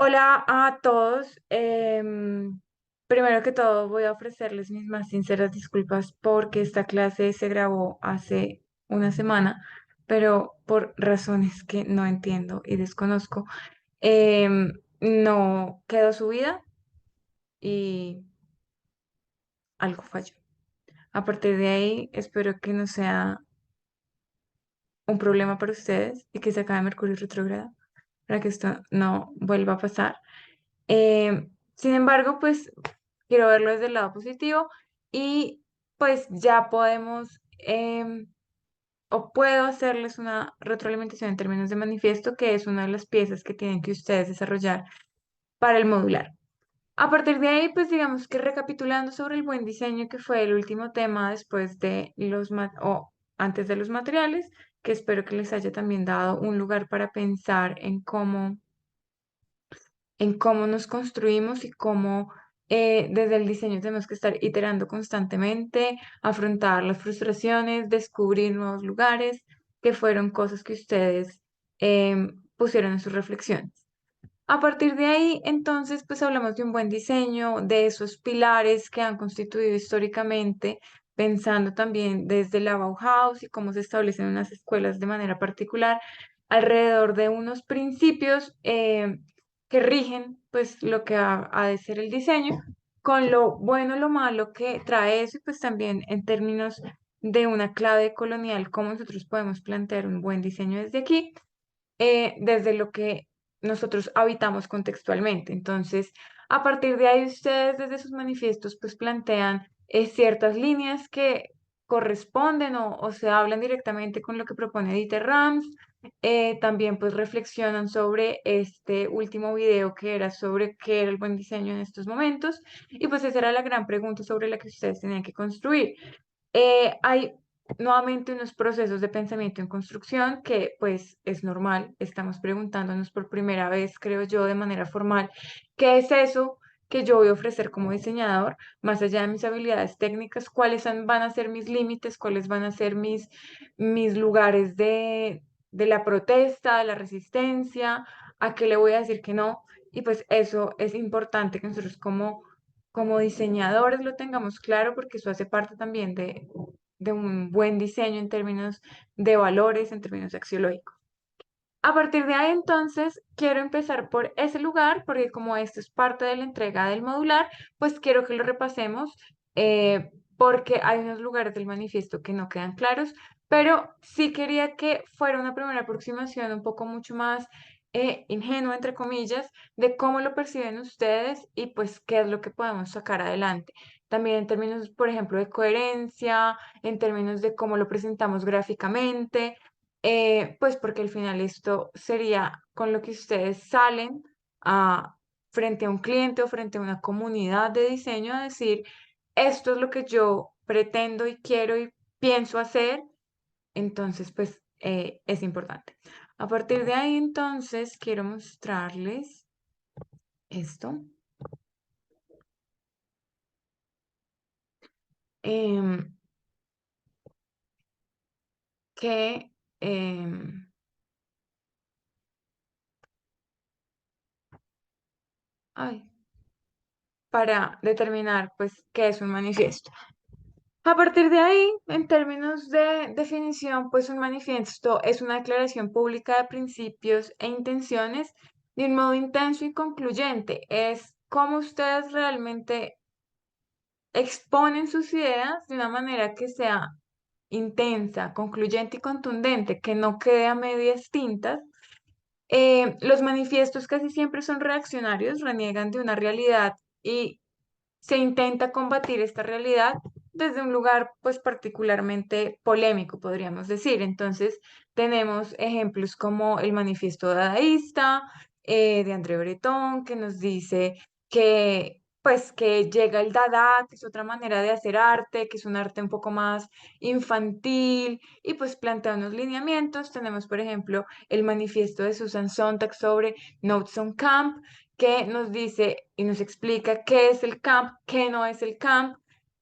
Hola a todos. Primero que todo, voy a ofrecerles mis más sinceras disculpas porque esta clase se grabó hace una semana, pero por razones que no entiendo y desconozco, no quedó subida y algo falló. A partir de ahí, espero que no sea un problema para ustedes y que se acabe Mercurio retrógrado para que esto no vuelva a pasar. Sin embargo, pues quiero verlo desde el lado positivo y pues ya podemos o puedo hacerles una retroalimentación en términos de manifiesto, que es una de las piezas que tienen que ustedes desarrollar para el modular. A partir de ahí, pues digamos que recapitulando sobre el buen diseño, que fue el último tema después de o antes de los materiales, que espero que les haya también dado un lugar para pensar en cómo nos construimos y cómo desde el diseño tenemos que estar iterando constantemente, afrontar las frustraciones, descubrir nuevos lugares, que fueron cosas que ustedes pusieron en sus reflexiones. A partir de ahí, entonces, pues hablamos de un buen diseño, de esos pilares que han constituido históricamente, pensando también desde la Bauhaus y cómo se establecen unas escuelas de manera particular, alrededor de unos principios que rigen, pues, lo que ha de ser el diseño, con lo bueno, lo malo que trae eso, y pues también en términos de una clave colonial, cómo nosotros podemos plantear un buen diseño desde aquí desde lo que nosotros habitamos contextualmente. Entonces, a partir de ahí, ustedes desde sus manifiestos pues plantean ciertas líneas que corresponden o se hablan directamente con lo que propone Dieter Rams. También pues reflexionan sobre este último video que era sobre qué era el buen diseño en estos momentos y pues esa era la gran pregunta sobre la que ustedes tenían que construir. Hay nuevamente unos procesos de pensamiento en construcción que pues es normal, estamos preguntándonos por primera vez, creo yo, de manera formal, ¿qué es eso que yo voy a ofrecer como diseñador, más allá de mis habilidades técnicas? ¿Cuáles van a ser mis límites? ¿Cuáles van a ser mis lugares de la protesta, de la resistencia? ¿A qué le voy a decir que no? Y pues eso es importante que nosotros como diseñadores lo tengamos claro porque eso hace parte también de un buen diseño en términos de valores, en términos axiológicos. A partir de ahí, entonces, quiero empezar por ese lugar, porque como esto es parte de la entrega del modular, pues quiero que lo repasemos, porque hay unos lugares del manifiesto que no quedan claros, pero sí quería que fuera una primera aproximación un poco mucho más ingenua, entre comillas, de cómo lo perciben ustedes y pues qué es lo que podemos sacar adelante. También en términos, por ejemplo, de coherencia, en términos de cómo lo presentamos gráficamente pues porque al final esto sería con lo que ustedes salen a, frente a un cliente o frente a una comunidad de diseño a decir, esto es lo que yo pretendo y quiero y pienso hacer, entonces pues es importante. A partir de ahí entonces quiero mostrarles esto, em, que... ay, para determinar pues qué es un manifiesto. A partir de ahí, en términos de definición, pues un manifiesto es una declaración pública de principios e intenciones de un modo intenso y concluyente. Es cómo ustedes realmente exponen sus ideas de una manera que sea intensa, concluyente y contundente, que no quede a medias tintas. Los manifiestos casi siempre son reaccionarios, reniegan de una realidad y se intenta combatir esta realidad desde un lugar pues particularmente polémico, podríamos decir. Entonces, tenemos ejemplos como el Manifiesto Dadaísta de André Breton, que nos dice que pues que llega el Dada, que es otra manera de hacer arte, que es un arte un poco más infantil y pues plantea unos lineamientos. Tenemos, por ejemplo, el manifiesto de Susan Sontag sobre Notes on Camp, que nos dice y nos explica qué es el camp, qué no es el camp,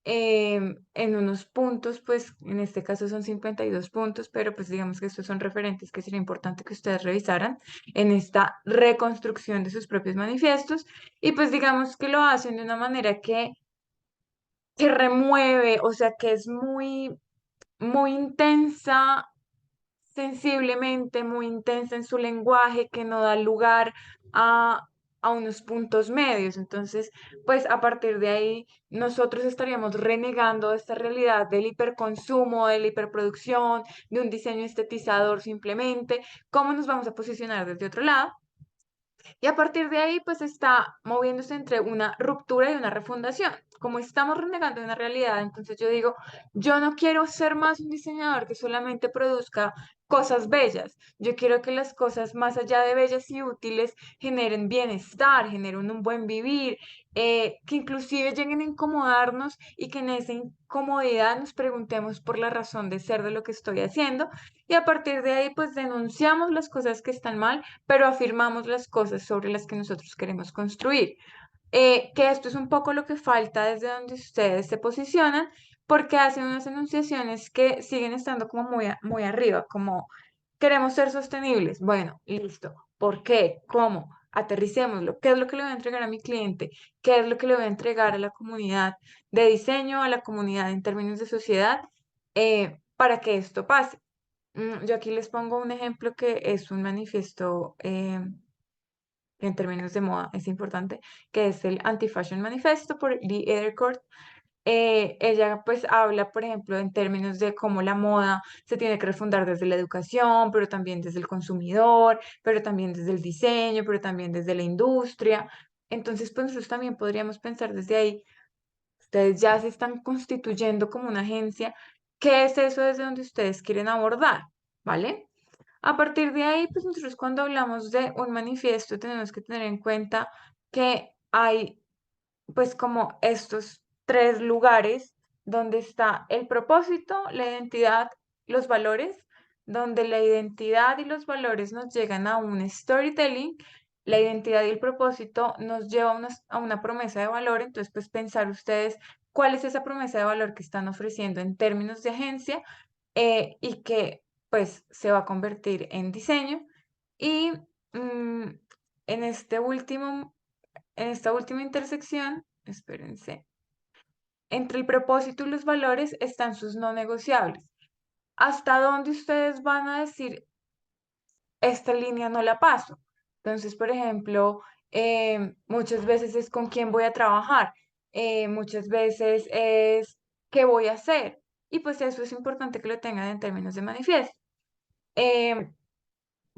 en unos puntos, pues en este caso son 52 puntos, pero pues digamos que estos son referentes que sería importante que ustedes revisaran en esta reconstrucción de sus propios manifiestos y pues digamos que lo hacen de una manera que remueve, o sea, que es muy intensa sensiblemente, muy intensa en su lenguaje, que no da lugar a, a unos puntos medios. Entonces, pues a partir de ahí, nosotros estaríamos renegando esta realidad del hiperconsumo, de la hiperproducción, de un diseño estetizador simplemente. ¿Cómo nos vamos a posicionar desde otro lado? Y a partir de ahí, pues está moviéndose entre una ruptura y una refundación. Como estamos renegando de una realidad, entonces yo digo, yo no quiero ser más un diseñador que solamente produzca cosas bellas. Yo quiero que las cosas más allá de bellas y útiles generen bienestar, generen un buen vivir, que inclusive lleguen a incomodarnos y que en esa incomodidad nos preguntemos por la razón de ser de lo que estoy haciendo. Y a partir de ahí, pues denunciamos las cosas que están mal, pero afirmamos las cosas sobre las que nosotros queremos construir. Que esto es un poco lo que falta desde donde ustedes se posicionan, porque hacen unas enunciaciones que siguen estando como muy arriba, como queremos ser sostenibles. Bueno, listo. ¿Por qué? ¿Cómo? Aterricémoslo. ¿Qué es lo que le voy a entregar a mi cliente? ¿Qué es lo que le voy a entregar a la comunidad de diseño, a la comunidad en términos de sociedad, para que esto pase? Yo aquí les pongo un ejemplo que es un manifiesto que en términos de moda es importante, que es el Anti-Fashion Manifesto por Lee Edelcourt. Ella pues habla, por ejemplo, en términos de cómo la moda se tiene que refundar desde la educación, pero también desde el consumidor, pero también desde el diseño, pero también desde la industria. Entonces, pues nosotros también podríamos pensar desde ahí, ustedes ya se están constituyendo como una agencia. ¿Qué es eso desde donde ustedes quieren abordar? ¿Vale? A partir de ahí, pues nosotros cuando hablamos de un manifiesto tenemos que tener en cuenta que hay pues como estos tres lugares donde está el propósito, la identidad, los valores, donde la identidad y los valores nos llegan a un storytelling, la identidad y el propósito nos lleva a una promesa de valor, entonces pues pensar ustedes cuál es esa promesa de valor que están ofreciendo en términos de agencia, y que pues se va a convertir en diseño. Y mm, en en esta última intersección, espérense, entre el propósito y los valores están sus no negociables. ¿Hasta dónde ustedes van a decir esta línea no la paso? Entonces, por ejemplo, muchas veces es con quién voy a trabajar, muchas veces es qué voy a hacer. Y pues eso es importante que lo tengan en términos de manifiesto. Em,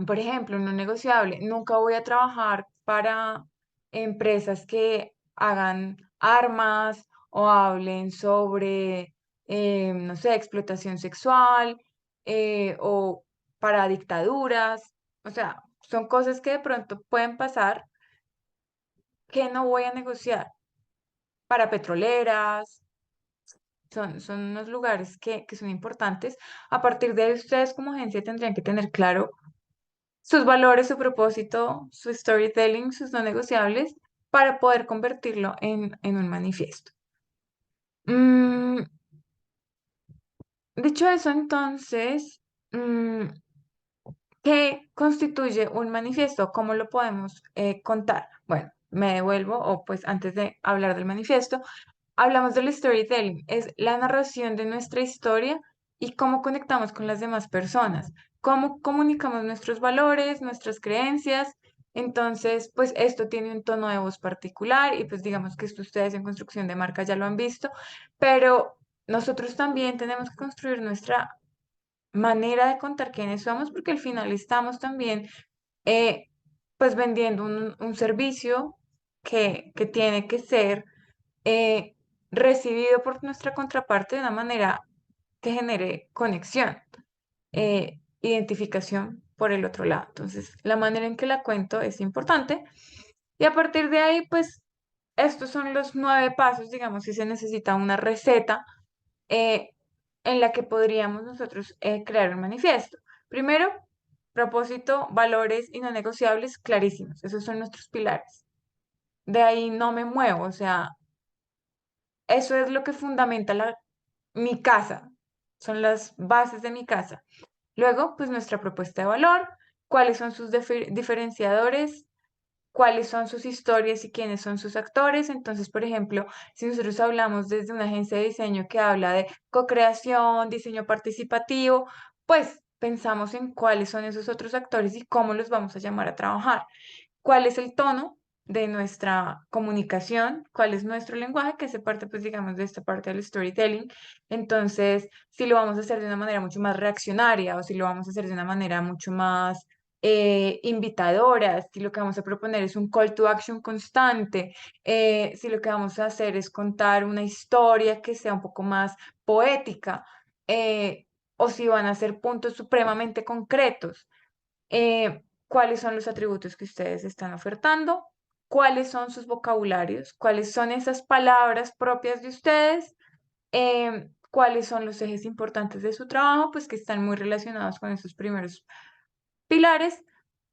Por ejemplo, no negociable, nunca voy a trabajar para empresas que hagan armas o hablen sobre, no sé, explotación sexual, o para dictaduras. O sea, son cosas que de pronto pueden pasar que no voy a negociar para petroleras. Son unos lugares que son importantes. A partir de ahí, ustedes como agencia tendrían que tener claro sus valores, su propósito, su storytelling, sus no negociables, para poder convertirlo en un manifiesto. Mm, Dicho eso, entonces, ¿qué constituye un manifiesto? ¿Cómo lo podemos contar? Bueno, me devuelvo, o pues antes de hablar del manifiesto, hablamos del storytelling, es la narración de nuestra historia y cómo conectamos con las demás personas, cómo comunicamos nuestros valores, nuestras creencias. Entonces, pues esto tiene un tono de voz particular y pues digamos que esto ustedes en construcción de marca ya lo han visto, pero nosotros también tenemos que construir nuestra manera de contar quiénes somos porque al final estamos también eh, pues vendiendo un servicio que tiene que ser eh, recibido por nuestra contraparte de una manera que genere conexión, identificación por el otro lado. Entonces, la manera en que la cuento es importante y a partir de ahí, pues, estos son los 9 pasos, digamos, si se necesita una receta eh, en la que podríamos nosotros crear un manifiesto. Primero, propósito, valores y no negociables clarísimos. Esos son nuestros pilares. De ahí no me muevo, o sea, eso es lo que fundamenta mi casa, son las bases de mi casa. Luego, pues nuestra propuesta de valor, cuáles son sus diferenciadores, cuáles son sus historias y quiénes son sus actores. Entonces, por ejemplo, si nosotros hablamos desde una agencia de diseño que habla de co-creación, diseño participativo, pues pensamos en cuáles son esos otros actores y cómo los vamos a llamar a trabajar. ¿Cuál es el tono de nuestra comunicación? ¿Cuál es nuestro lenguaje? Que hace parte, pues, digamos, de esta parte del storytelling. Entonces, si lo vamos a hacer de una manera mucho más reaccionaria o si lo vamos a hacer de una manera mucho más invitadora, si lo que vamos a proponer es un call to action constante, si lo que vamos a hacer es contar una historia que sea un poco más poética, o si van a ser puntos supremamente concretos. ¿Cuáles son los atributos que ustedes están ofertando? ¿Cuáles son sus vocabularios? ¿Cuáles son esas palabras propias de ustedes? ¿Cuáles son los ejes importantes de su trabajo? Pues que están muy relacionados con esos primeros pilares.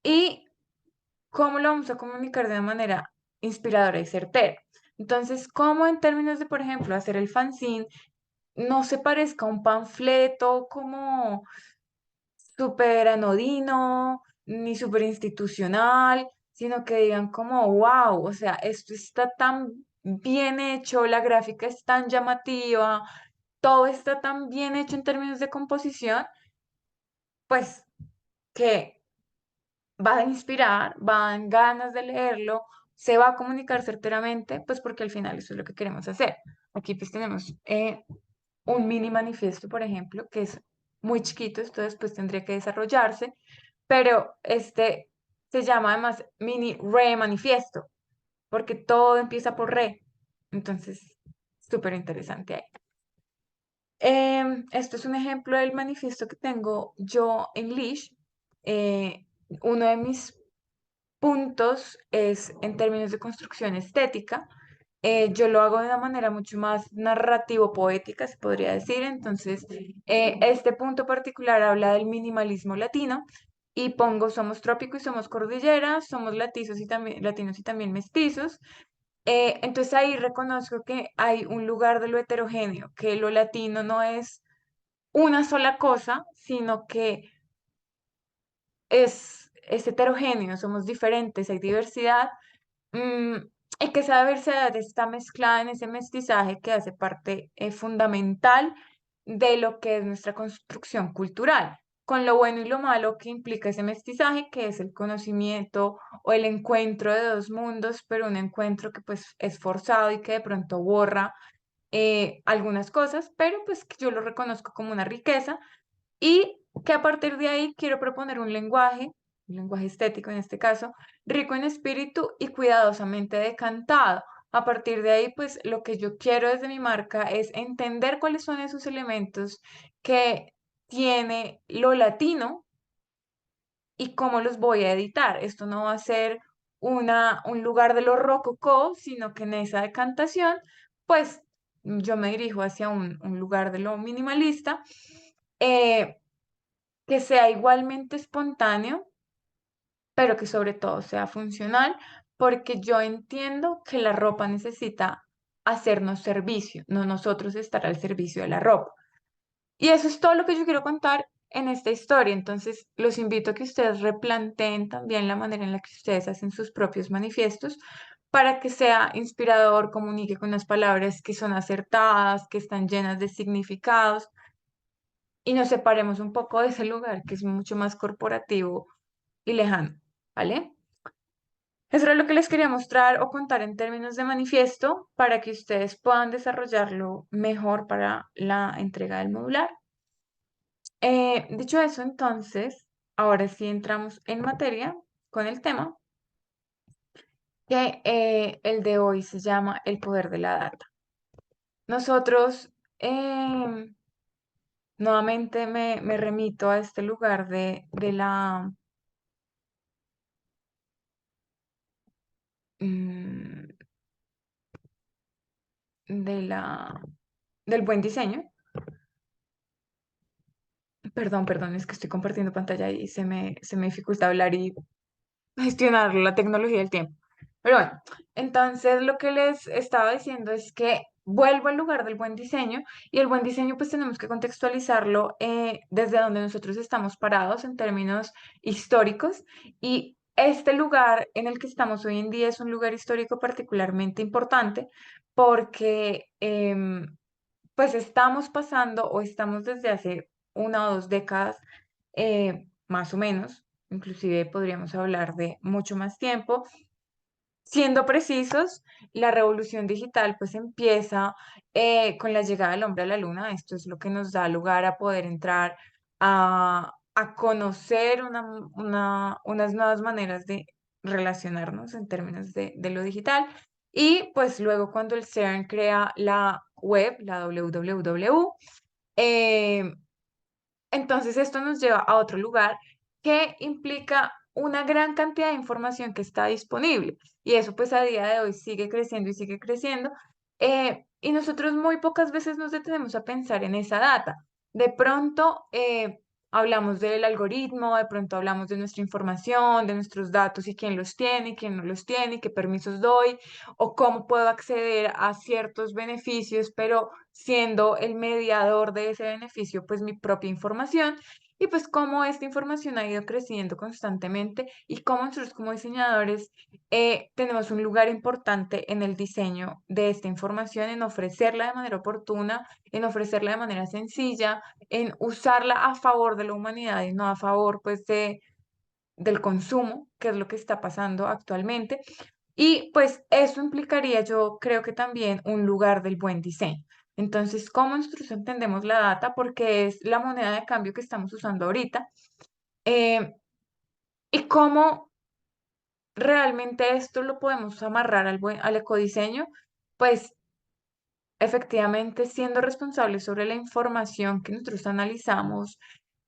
¿Y cómo lo vamos a comunicar de una manera inspiradora y certera? Entonces, ¿cómo en términos de, por ejemplo, hacer el fanzine no se parezca a un panfleto como súper anodino, ni súper institucional, sino que digan como, wow, o sea, esto está tan bien hecho, la gráfica es tan llamativa, todo está tan bien hecho en términos de composición, pues que va a inspirar, va a dar ganas de leerlo, se va a comunicar certeramente, pues porque al final eso es lo que queremos hacer. Aquí pues tenemos un mini manifiesto, por ejemplo, que es muy chiquito, esto después tendría que desarrollarse, pero este se llama además mini re manifiesto, porque todo empieza por re. Entonces, súper interesante ahí. Esto es un ejemplo del manifiesto que tengo yo en Leash. Uno de mis puntos es en términos de construcción estética. Yo lo hago de una manera mucho más narrativo-poética, se podría decir. Entonces, este punto particular habla del minimalismo latino y pongo somos trópico y somos cordillera, somos latinos y también mestizos. Entonces ahí reconozco que hay un lugar de lo heterogéneo, que lo latino no es una sola cosa, sino que es heterogéneo, somos diferentes, hay diversidad. Mm, y que esa diversidad está mezclada en ese mestizaje que hace parte fundamental de lo que es nuestra construcción cultural, con lo bueno y lo malo que implica ese mestizaje, que es el conocimiento o el encuentro de dos mundos, pero un encuentro que pues es forzado y que de pronto borra algunas cosas, pero pues que yo lo reconozco como una riqueza y que a partir de ahí quiero proponer un lenguaje estético en este caso, rico en espíritu y cuidadosamente decantado. A partir de ahí, pues lo que yo quiero desde mi marca es entender cuáles son esos elementos que tiene lo latino y cómo los voy a editar. Esto no va a ser un lugar de lo rococó, sino que en esa decantación, pues yo me dirijo hacia un lugar de lo minimalista. eh, que sea igualmente espontáneo, pero que sobre todo sea funcional, porque yo entiendo que la ropa necesita hacernos servicio, no nosotros estar al servicio de la ropa. Y eso es todo lo que yo quiero contar en esta historia. Entonces, los invito a que ustedes replanteen también la manera en la que ustedes hacen sus propios manifiestos para que sea inspirador, comunique con las palabras que son acertadas, que están llenas de significados y nos separemos un poco de ese lugar que es mucho más corporativo y lejano, ¿vale? Eso era lo que les quería mostrar o contar en términos de manifiesto para que ustedes puedan desarrollarlo mejor para la entrega del modular. Dicho eso, entonces, ahora sí entramos en materia con el tema, que el de hoy se llama el poder de la data. Nosotros, nuevamente me remito a este lugar mm, de la, del buen diseño. Perdón, es que estoy compartiendo pantalla y se me dificulta hablar y gestionar la tecnología del tiempo. Pero bueno, entonces lo que les estaba diciendo es que vuelvo al lugar del buen diseño y el buen diseño pues tenemos que contextualizarlo desde donde nosotros estamos parados en términos históricos y este lugar en el que estamos hoy en día es un lugar histórico particularmente importante porque pues estamos pasando o estamos desde hace 1 o 2 décadas más o menos, inclusive podríamos hablar de mucho más tiempo. Siendo precisos, la revolución digital pues empieza con la llegada del hombre a la luna. Esto es lo que nos da lugar a poder entrar a conocer unas nuevas maneras de relacionarnos en términos de lo digital. Y pues luego cuando el CERN crea la web, la www, eh, entonces esto nos lleva a otro lugar que implica una gran cantidad de información que está disponible y eso pues a día de hoy sigue creciendo y sigue creciendo y nosotros muy pocas veces nos detenemos a pensar en esa data. De pronto hablamos del algoritmo, de pronto hablamos de nuestra información, de nuestros datos y quién los tiene y quién no los tiene y qué permisos doy o cómo puedo acceder a ciertos beneficios, pero siendo el mediador de ese beneficio, pues mi propia información y pues cómo esta información ha ido creciendo constantemente y cómo nosotros como diseñadores tenemos un lugar importante en el diseño de esta información, en ofrecerla de manera oportuna, en ofrecerla de manera sencilla, en usarla a favor de la humanidad y no a favor pues del consumo, que es lo que está pasando actualmente. Y pues eso implicaría, yo creo que también un lugar del buen diseño. Entonces, ¿cómo nosotros entendemos la data? Porque es la moneda de cambio que estamos usando ahorita. eh, y cómo realmente esto lo podemos amarrar al ecodiseño, pues efectivamente siendo responsables sobre la información que nosotros analizamos,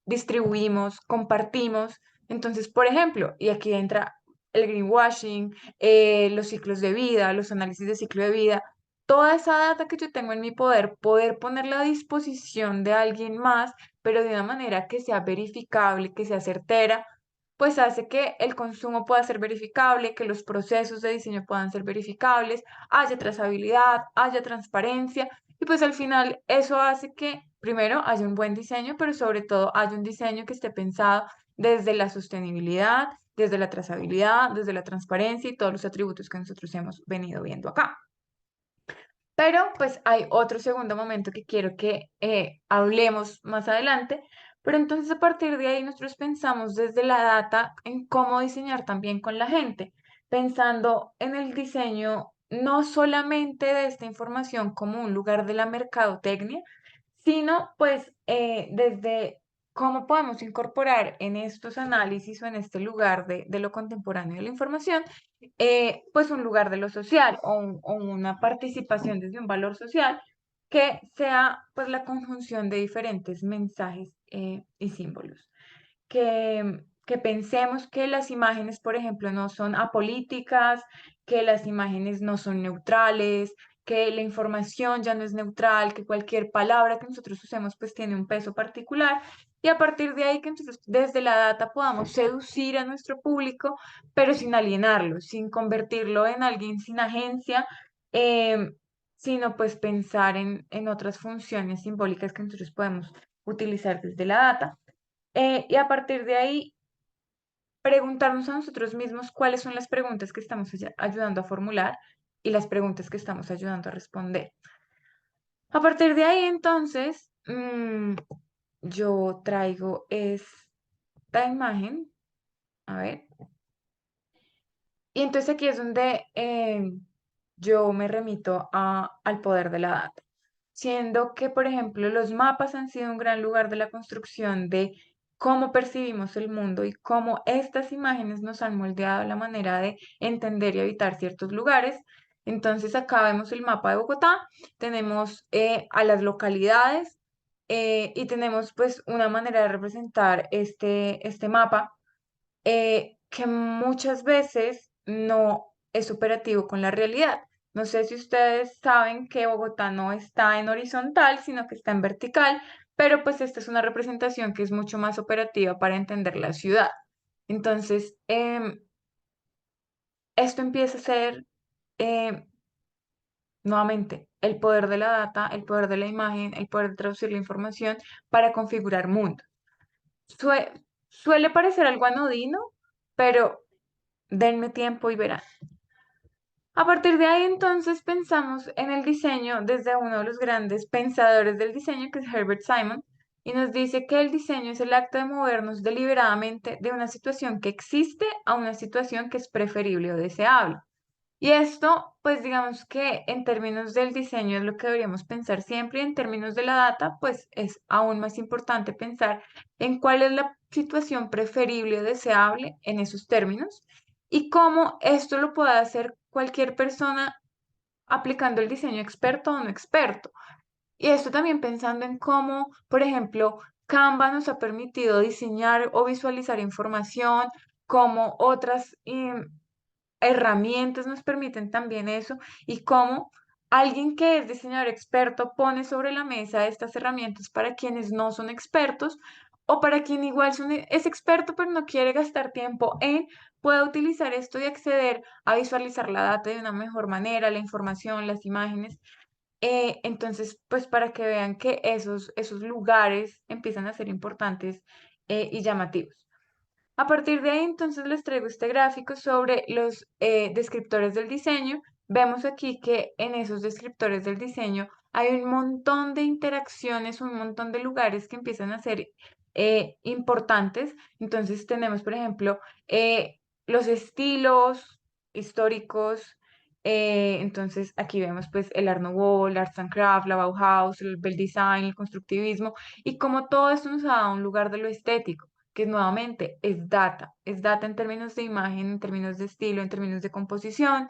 distribuimos, compartimos. Entonces, por ejemplo, y aquí entra el greenwashing, los ciclos de vida, los análisis de ciclo de vida, toda esa data que yo tengo en mi poder, poder ponerla a disposición de alguien más, pero de una manera que sea verificable, que sea certera, pues hace que el consumo pueda ser verificable, que los procesos de diseño puedan ser verificables, haya trazabilidad, haya transparencia y pues al final eso hace que primero haya un buen diseño, pero sobre todo haya un diseño que esté pensado desde la sostenibilidad, desde la trazabilidad, desde la transparencia y todos los atributos que nosotros hemos venido viendo acá. Pero pues hay otro segundo momento que quiero que hablemos más adelante. Pero entonces a partir de ahí nosotros pensamos desde la data en cómo diseñar también con la gente, pensando en el diseño no solamente de esta información como un lugar de la mercadotecnia, sino pues desde cómo podemos incorporar en estos análisis o en este lugar de lo contemporáneo de la información pues un lugar de lo social o una participación desde un valor social que sea pues la conjunción de diferentes mensajes y símbolos que pensemos que las imágenes, por ejemplo, no son apolíticas, que las imágenes no son neutrales, que la información ya no es neutral, que cualquier palabra que nosotros usemos pues tiene un peso particular y a partir de ahí que nosotros desde la data podamos seducir a nuestro público, pero sin alienarlo, sin convertirlo en alguien sin agencia, em, sino pues pensar en otras funciones simbólicas que nosotros podemos utilizar desde la data. Y a partir de ahí, preguntarnos a nosotros mismos cuáles son las preguntas que estamos ayudando a formular y las preguntas que estamos ayudando a responder. A partir de ahí, entonces, yo traigo esta imagen, a ver, y entonces aquí es donde yo me remito al poder de la data, siendo que, por ejemplo, los mapas han sido un gran lugar de la construcción de cómo percibimos el mundo y cómo estas imágenes nos han moldeado la manera de entender y habitar ciertos lugares. Entonces, acá vemos el mapa de Bogotá, tenemos a las localidades y tenemos pues una manera de representar este mapa que muchas veces no es operativo con la realidad. No sé si ustedes saben que Bogotá no está en horizontal, sino que está en vertical, pero pues esta es una representación que es mucho más operativa para entender la ciudad. Entonces, esto empieza a ser nuevamente, el poder de la data, el poder de la imagen, el poder de traducir la información para configurar mundo. Suele parecer algo anodino, pero denme tiempo y verán. A partir de ahí, entonces, pensamos en el diseño desde uno de los grandes pensadores del diseño, que es Herbert Simon, y nos dice que el diseño es el acto de movernos deliberadamente de una situación que existe a una situación que es preferible o deseable. Y esto, pues digamos que en términos del diseño es lo que deberíamos pensar siempre, y en términos de la data, pues es aún más importante pensar en cuál es la situación preferible o deseable en esos términos y cómo esto lo puede hacer cualquier persona aplicando el diseño experto o no experto. Y esto también pensando en cómo, por ejemplo, Canva nos ha permitido diseñar o visualizar información, como otras herramientas nos permiten también eso y cómo alguien que es diseñador experto pone sobre la mesa estas herramientas para quienes no son expertos o para quien igual es experto pero no quiere gastar tiempo en, pueda utilizar esto y acceder a visualizar la data de una mejor manera, la información, las imágenes. Entonces, pues para que vean que esos lugares empiezan a ser importantes y llamativos. A partir de ahí, entonces les traigo este gráfico sobre los descriptores del diseño. Vemos aquí que en esos descriptores del diseño hay un montón de interacciones, un montón de lugares que empiezan a ser importantes. Entonces tenemos, por ejemplo, los estilos históricos. Entonces aquí vemos pues el Art Nouveau, el Arts and Crafts, la Bauhaus, el Bel Design, el constructivismo y como todo esto nos ha dado un lugar de lo estético que nuevamente es data en términos de imagen, en términos de estilo, en términos de composición.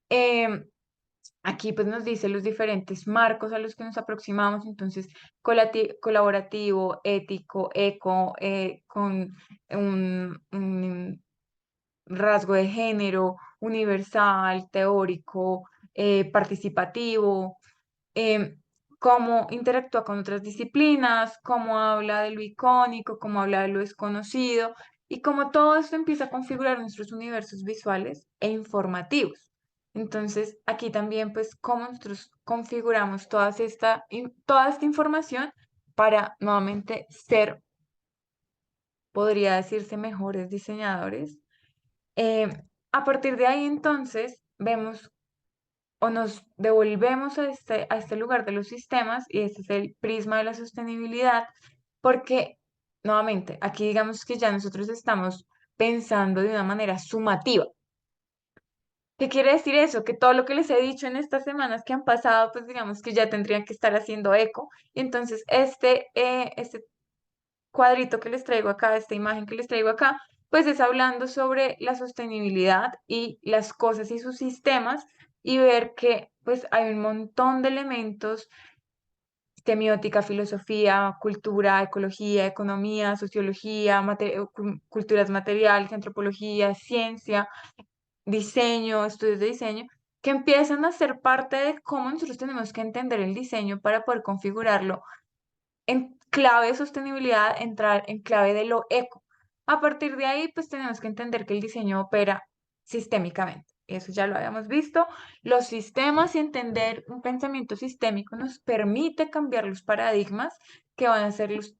Em, Aquí pues nos dice los diferentes marcos a los que nos aproximamos, entonces colaborativo, ético, eco, con un rasgo de género, universal, teórico, participativo, em, cómo interactúa con otras disciplinas, cómo habla de lo icónico, cómo habla de lo desconocido y cómo todo esto empieza a configurar nuestros universos visuales e informativos. Entonces, aquí también, pues, cómo nosotros configuramos toda esta información para nuevamente ser, podría decirse, mejores diseñadores. Eh, a partir de ahí, entonces, vemos o nos devolvemos a este lugar de los sistemas y este es el prisma de la sostenibilidad, porque nuevamente, aquí digamos que ya nosotros estamos pensando de una manera sumativa. ¿Qué quiere decir eso? Que todo lo que les he dicho en estas semanas que han pasado, pues digamos que ya tendrían que estar haciendo eco. Y entonces este cuadrito que les traigo acá, esta imagen que les traigo acá, pues es hablando sobre la sostenibilidad y las cosas y sus sistemas y ver que pues hay un montón de elementos, semiótica, filosofía, cultura, ecología, economía, sociología, culturas materiales, antropología, ciencia, diseño, estudios de diseño, que empiezan a ser parte de cómo nosotros tenemos que entender el diseño para poder configurarlo en clave de sostenibilidad, entrar en clave de lo eco. A partir de ahí, pues tenemos que entender que el diseño opera sistémicamente. Eso ya lo habíamos visto. Los sistemas y entender un pensamiento sistémico nos permite cambiar los paradigmas que van a ser los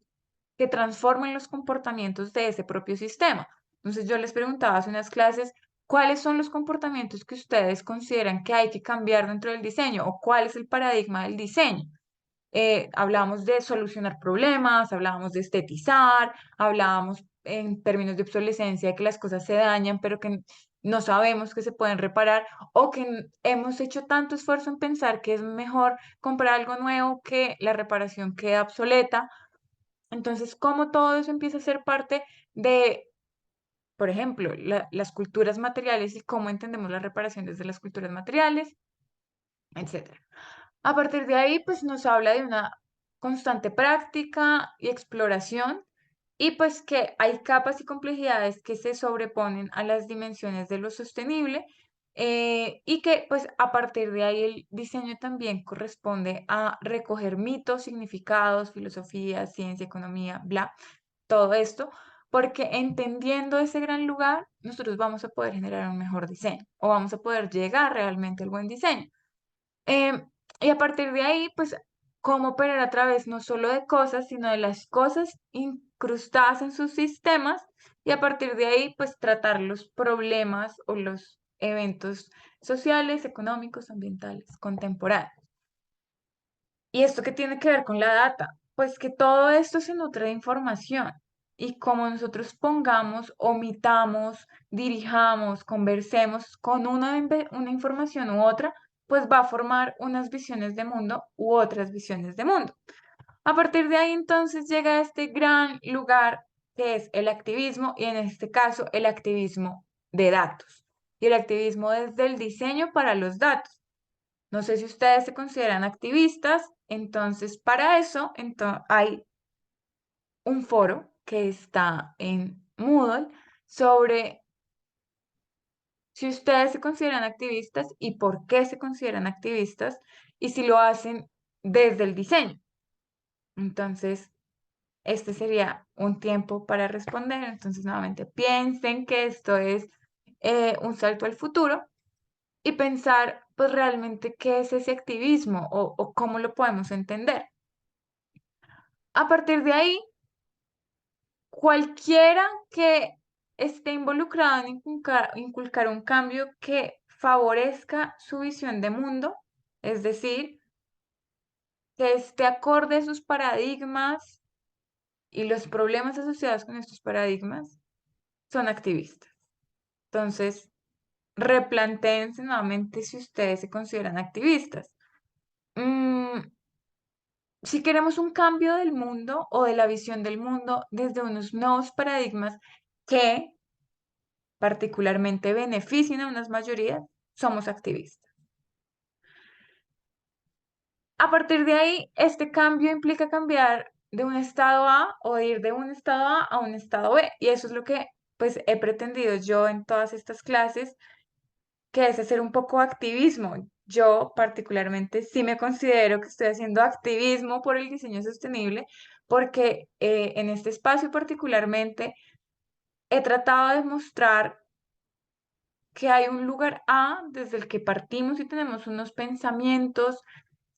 que transformen los comportamientos de ese propio sistema. Entonces yo les preguntaba hace unas clases, ¿cuáles son los comportamientos que ustedes consideran que hay que cambiar dentro del diseño o cuál es el paradigma del diseño? Hablábamos de solucionar problemas, hablábamos de estetizar, hablábamos en términos de obsolescencia, de que las cosas se dañan, pero que no sabemos que se pueden reparar, o que hemos hecho tanto esfuerzo en pensar que es mejor comprar algo nuevo que la reparación queda obsoleta. Entonces, cómo todo eso empieza a ser parte de, por ejemplo, las culturas materiales y cómo entendemos la reparación desde las culturas materiales, etcétera. A partir de ahí, pues nos habla de una constante práctica y exploración y pues que hay capas y complejidades que se sobreponen a las dimensiones de lo sostenible y que pues a partir de ahí el diseño también corresponde a recoger mitos, significados, filosofía, ciencia, economía, bla, todo esto, porque entendiendo ese gran lugar, nosotros vamos a poder generar un mejor diseño o vamos a poder llegar realmente al buen diseño. Em, y a partir de ahí, pues, cómo operar a través no solo de cosas, sino de las cosas incrustadas en sus sistemas, y a partir de ahí, pues, tratar los problemas o los eventos sociales, económicos, ambientales, contemporáneos. ¿Y esto qué tiene que ver con la data? Pues que todo esto se nutre de información y como nosotros pongamos, omitamos, dirijamos, conversemos con una información u otra, pues va a formar unas visiones de mundo u otras visiones de mundo. A partir de ahí entonces llega este gran lugar que es el activismo y en este caso el activismo de datos y el activismo desde el diseño para los datos. No sé si ustedes se consideran activistas, entonces para eso hay un foro que está en Moodle sobre si ustedes se consideran activistas y por qué se consideran activistas y si lo hacen desde el diseño. Entonces, este sería un tiempo para responder. Entonces, nuevamente, piensen que esto es un salto al futuro y pensar, pues realmente, qué es ese activismo o cómo lo podemos entender. A partir de ahí, cualquiera que esté involucrado en inculcar un cambio que favorezca su visión de mundo, es decir, que esté acorde a sus paradigmas y los problemas asociados con estos paradigmas, son activistas. Entonces, replantéense nuevamente si ustedes se consideran activistas. Mm, si queremos un cambio del mundo o de la visión del mundo desde unos nuevos paradigmas que particularmente beneficien a unas mayorías, somos activistas. A partir de ahí, este cambio implica cambiar de un estado A o de ir de un estado A un estado B. Y eso es lo que pues he pretendido yo en todas estas clases, que es hacer un poco activismo. Yo particularmente sí me considero que estoy haciendo activismo por el diseño sostenible, porque en este espacio particularmente he tratado de mostrar que hay un lugar A desde el que partimos y tenemos unos pensamientos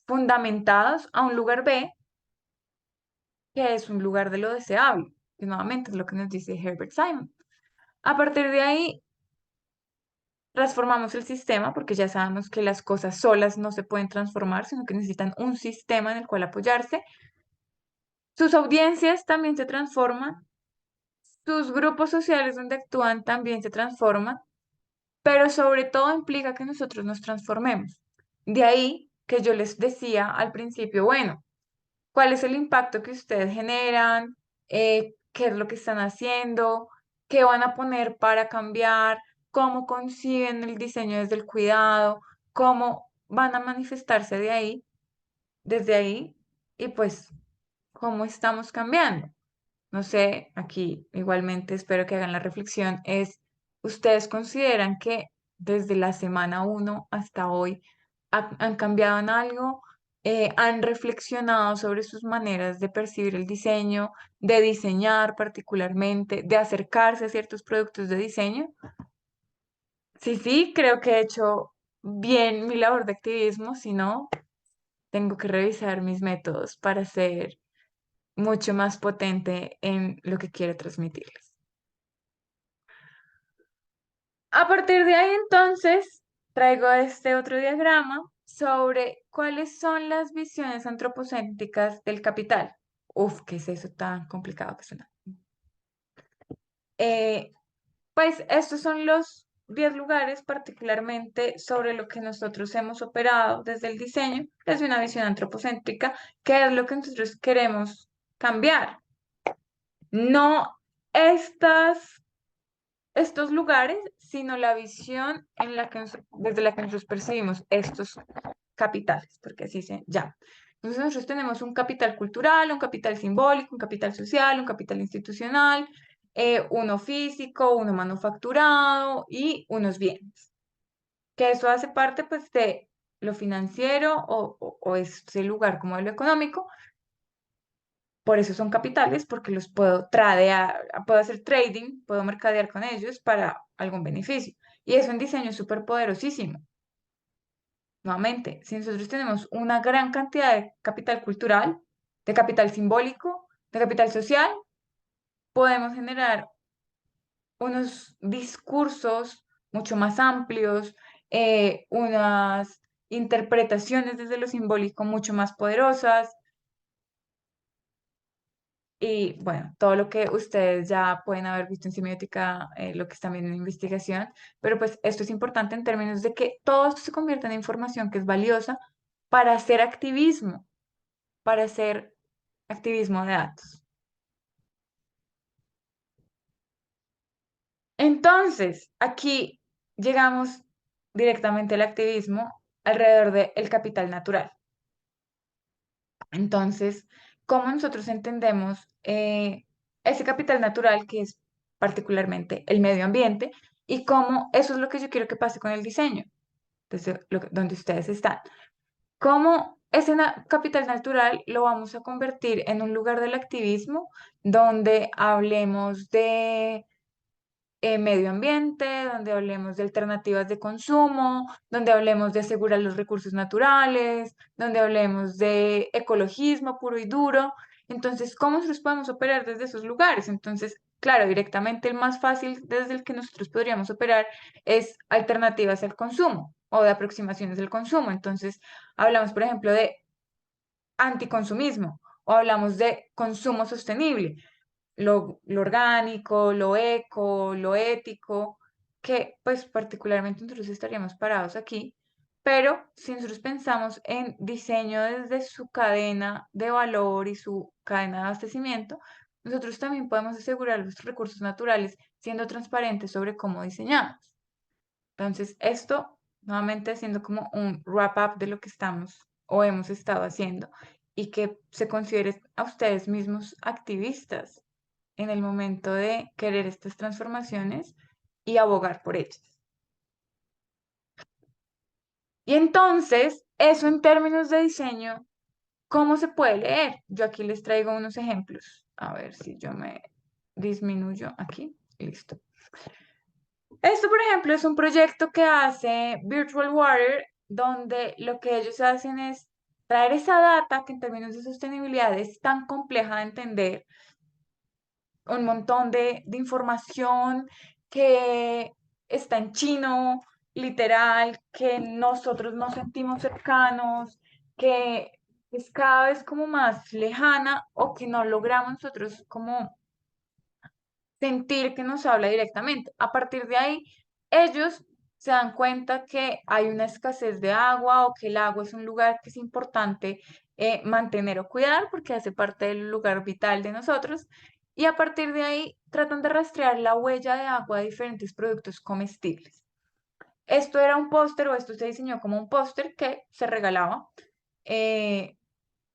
fundamentados a un lugar B, que es un lugar de lo deseable, que nuevamente es lo que nos dice Herbert Simon. A partir de ahí, transformamos el sistema porque ya sabemos que las cosas solas no se pueden transformar, sino que necesitan un sistema en el cual apoyarse. Sus audiencias también se transforman, sus grupos sociales donde actúan también se transforman, pero sobre todo implica que nosotros nos transformemos. De ahí que yo les decía al principio, bueno, ¿cuál es el impacto que ustedes generan? ¿Qué es lo que están haciendo? ¿Qué van a poner para cambiar? ¿Cómo conciben el diseño desde el cuidado? ¿Cómo van a manifestarse de ahí, desde ahí? Y pues, ¿cómo estamos cambiando? No sé, aquí igualmente espero que hagan la reflexión, es, ¿ustedes consideran que desde la semana uno hasta hoy han cambiado en algo? ¿Han reflexionado sobre sus maneras de percibir el diseño, de diseñar particularmente, de acercarse a ciertos productos de diseño? Sí, sí, creo que he hecho bien mi labor de activismo, si no, tengo que revisar mis métodos para ser mucho más potente en lo que quiero transmitirles. A partir de ahí, entonces, traigo este otro diagrama sobre cuáles son las visiones antropocéntricas del capital. Uf, ¿qué es eso tan complicado que suena? Eh, pues estos son los 10 lugares particularmente sobre lo que nosotros hemos operado desde el diseño, desde una visión antropocéntrica, que es lo que nosotros queremos cambiar. No estas estos lugares, sino la visión en la que desde la que nosotros percibimos estos capitales, porque así se llama. Entonces nosotros tenemos un capital cultural, un capital simbólico, un capital social, un capital institucional, uno físico, uno manufacturado y unos bienes. Que eso hace parte pues de lo financiero o ese lugar como de lo económico, por eso son capitales, porque los puedo tradear, puedo hacer trading, puedo mercadear con ellos para algún beneficio. Y eso en diseño es súper poderosísimo. Nuevamente, si nosotros tenemos una gran cantidad de capital cultural, de capital simbólico, de capital social, podemos generar unos discursos mucho más amplios, unas interpretaciones desde lo simbólico mucho más poderosas y bueno, todo lo que ustedes ya pueden haber visto en semiótica, lo que están viendo en investigación, pero pues esto es importante en términos de que todo esto se convierte en información que es valiosa para hacer activismo, para hacer activismo de datos. Entonces, aquí llegamos directamente al activismo alrededor del capital natural. Entonces, ¿cómo nosotros entendemos ese capital natural que es particularmente el medio ambiente y cómo eso es lo que yo quiero que pase con el diseño, desde donde ustedes están? ¿Cómo ese capital natural lo vamos a convertir en un lugar del activismo donde hablemos de medio ambiente, donde hablemos de alternativas de consumo, donde hablemos de asegurar los recursos naturales, donde hablemos de ecologismo puro y duro? Entonces, ¿cómo nosotros podemos operar desde esos lugares? Entonces, claro, directamente el más fácil desde el que nosotros podríamos operar es alternativas al consumo o de aproximaciones al consumo. Entonces, hablamos, por ejemplo, de anticonsumismo o hablamos de consumo sostenible, lo orgánico, lo eco, lo ético, que pues particularmente nosotros estaríamos parados aquí, pero si nosotros pensamos en diseño desde su cadena de valor y su cadena de abastecimiento, nosotros también podemos asegurar los recursos naturales siendo transparentes sobre cómo diseñamos. Entonces, esto nuevamente siendo como un wrap up de lo que estamos o hemos estado haciendo y que se considere a ustedes mismos activistas en el momento de querer estas transformaciones y abogar por ellas. Y entonces, eso en términos de diseño, ¿cómo se puede leer? Yo aquí les traigo unos ejemplos. A ver si yo me disminuyo aquí. Listo. Esto, por ejemplo, es un proyecto que hace Virtual Water, donde lo que ellos hacen es traer esa data que en términos de sostenibilidad es tan compleja de entender, un montón de información que está en chino, literal, que nosotros nos sentimos cercanos, que es cada vez como más lejana o que no logramos nosotros como sentir que nos habla directamente. A partir de ahí, ellos se dan cuenta que hay una escasez de agua o que el agua es un lugar que es importante mantener o cuidar porque hace parte del lugar vital de nosotros. Y a partir de ahí tratan de rastrear la huella de agua de diferentes productos comestibles. Esto era un póster o esto se diseñó como un póster que se regalaba. eh,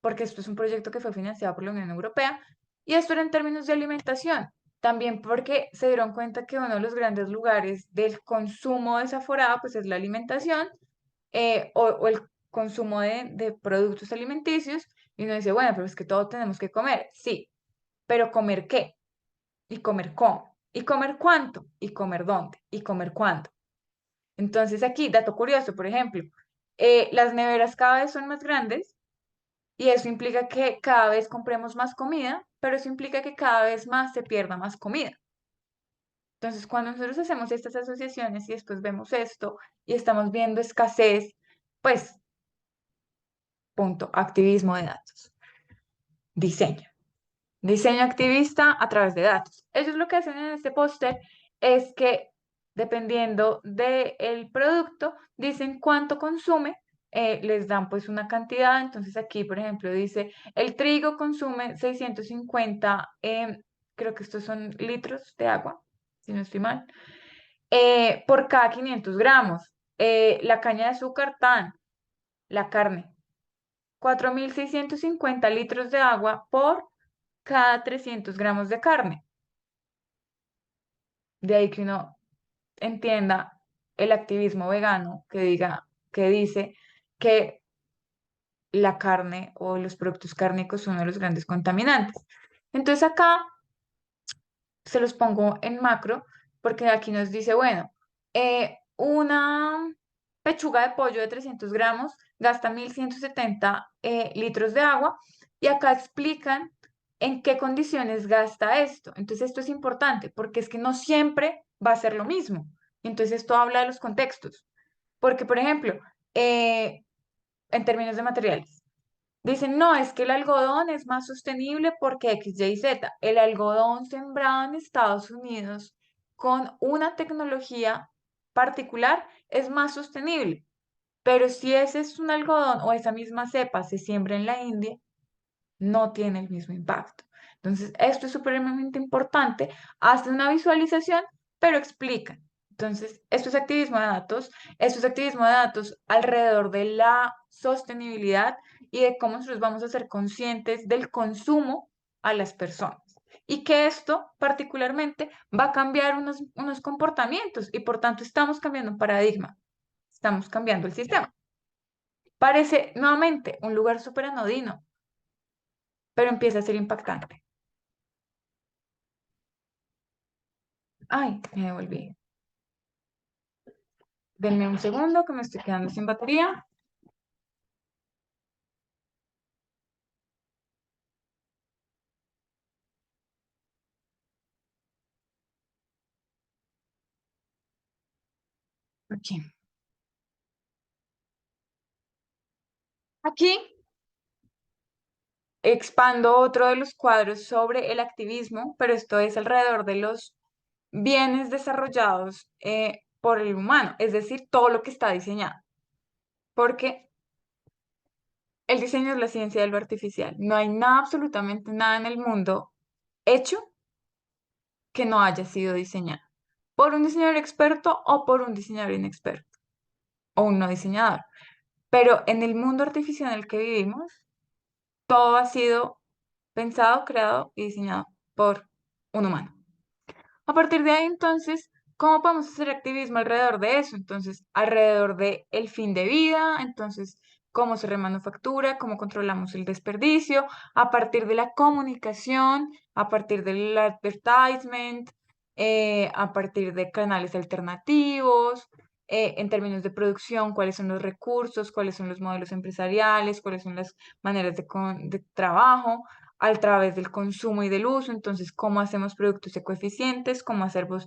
porque esto es un proyecto que fue financiado por la Unión Europea, y esto era en términos de alimentación, también porque se dieron cuenta que uno de los grandes lugares del consumo desaforado, pues es la alimentación, o el consumo de productos alimenticios, y uno dice, bueno, pero es que todos tenemos que comer, sí, pero ¿comer qué? ¿Y comer cómo? ¿Y comer cuánto? ¿Y comer dónde? ¿Y comer cuándo? Entonces aquí, dato curioso, por ejemplo, las neveras cada vez son más grandes, y eso implica que cada vez compremos más comida, pero eso implica que cada vez más se pierda más comida. Entonces, cuando nosotros hacemos estas asociaciones y después vemos esto y estamos viendo escasez, pues, punto, activismo de datos, diseño. Diseño activista a través de datos. Ellos lo que hacen en este póster es que dependiendo del producto, dicen cuánto consume, les dan pues una cantidad. Entonces aquí, por ejemplo, dice, el trigo consume 650, creo que estos son litros de agua, si no estoy mal, por cada 500 gramos. La caña de azúcar, tan, la carne, 4.650 litros de agua por cada 300 gramos de carne. De ahí que uno entienda el activismo vegano que diga, que dice que la carne o los productos cárnicos son uno de los grandes contaminantes. Entonces acá se los pongo en macro porque aquí nos dice, bueno, una pechuga de pollo de 300 gramos gasta 1170 litros de agua y acá explican en qué condiciones gasta esto. Entonces esto es importante porque es que no siempre va a ser lo mismo. Entonces esto habla de los contextos. Porque, por ejemplo, eh, en términos de materiales, dicen, no, es que el algodón es más sostenible porque X, Y, Z. El algodón sembrado en Estados Unidos con una tecnología particular es más sostenible. Pero si ese es un algodón o esa misma cepa se siembra en la India, no tiene el mismo impacto. Entonces, esto es supremamente importante. Hace una visualización, pero explica. Entonces, esto es activismo de datos. Esto es activismo de datos alrededor de la sostenibilidad y de cómo nosotros vamos a ser conscientes del consumo a las personas. Y que esto particularmente va a cambiar unos comportamientos y por tanto estamos cambiando un paradigma, estamos cambiando el sistema. Parece nuevamente un lugar súper anodino, pero empieza a ser impactante. Ay, me devolví. Denme un segundo que me estoy quedando sin batería. Aquí. Aquí expando otro de los cuadros sobre el activismo, pero esto es alrededor de los bienes desarrollados por el humano, es decir, todo lo que está diseñado. Porque el diseño es la ciencia de lo artificial. No hay nada, absolutamente nada en el mundo hecho que no haya sido diseñado por un diseñador experto o por un diseñador inexperto o un no diseñador. Pero en el mundo artificial en el que vivimos, todo ha sido pensado, creado y diseñado por un humano. A partir de ahí, entonces, ¿cómo podemos hacer activismo alrededor de eso? Entonces, alrededor de el fin de vida, entonces, cómo se remanufactura, cómo controlamos el desperdicio, a partir de la comunicación, a partir del advertisement, a partir de canales alternativos, en términos de producción, cuáles son los recursos, cuáles son los modelos empresariales, cuáles son las maneras de trabajo a través del consumo y del uso, entonces cómo hacemos productos ecoeficientes, cómo hacemos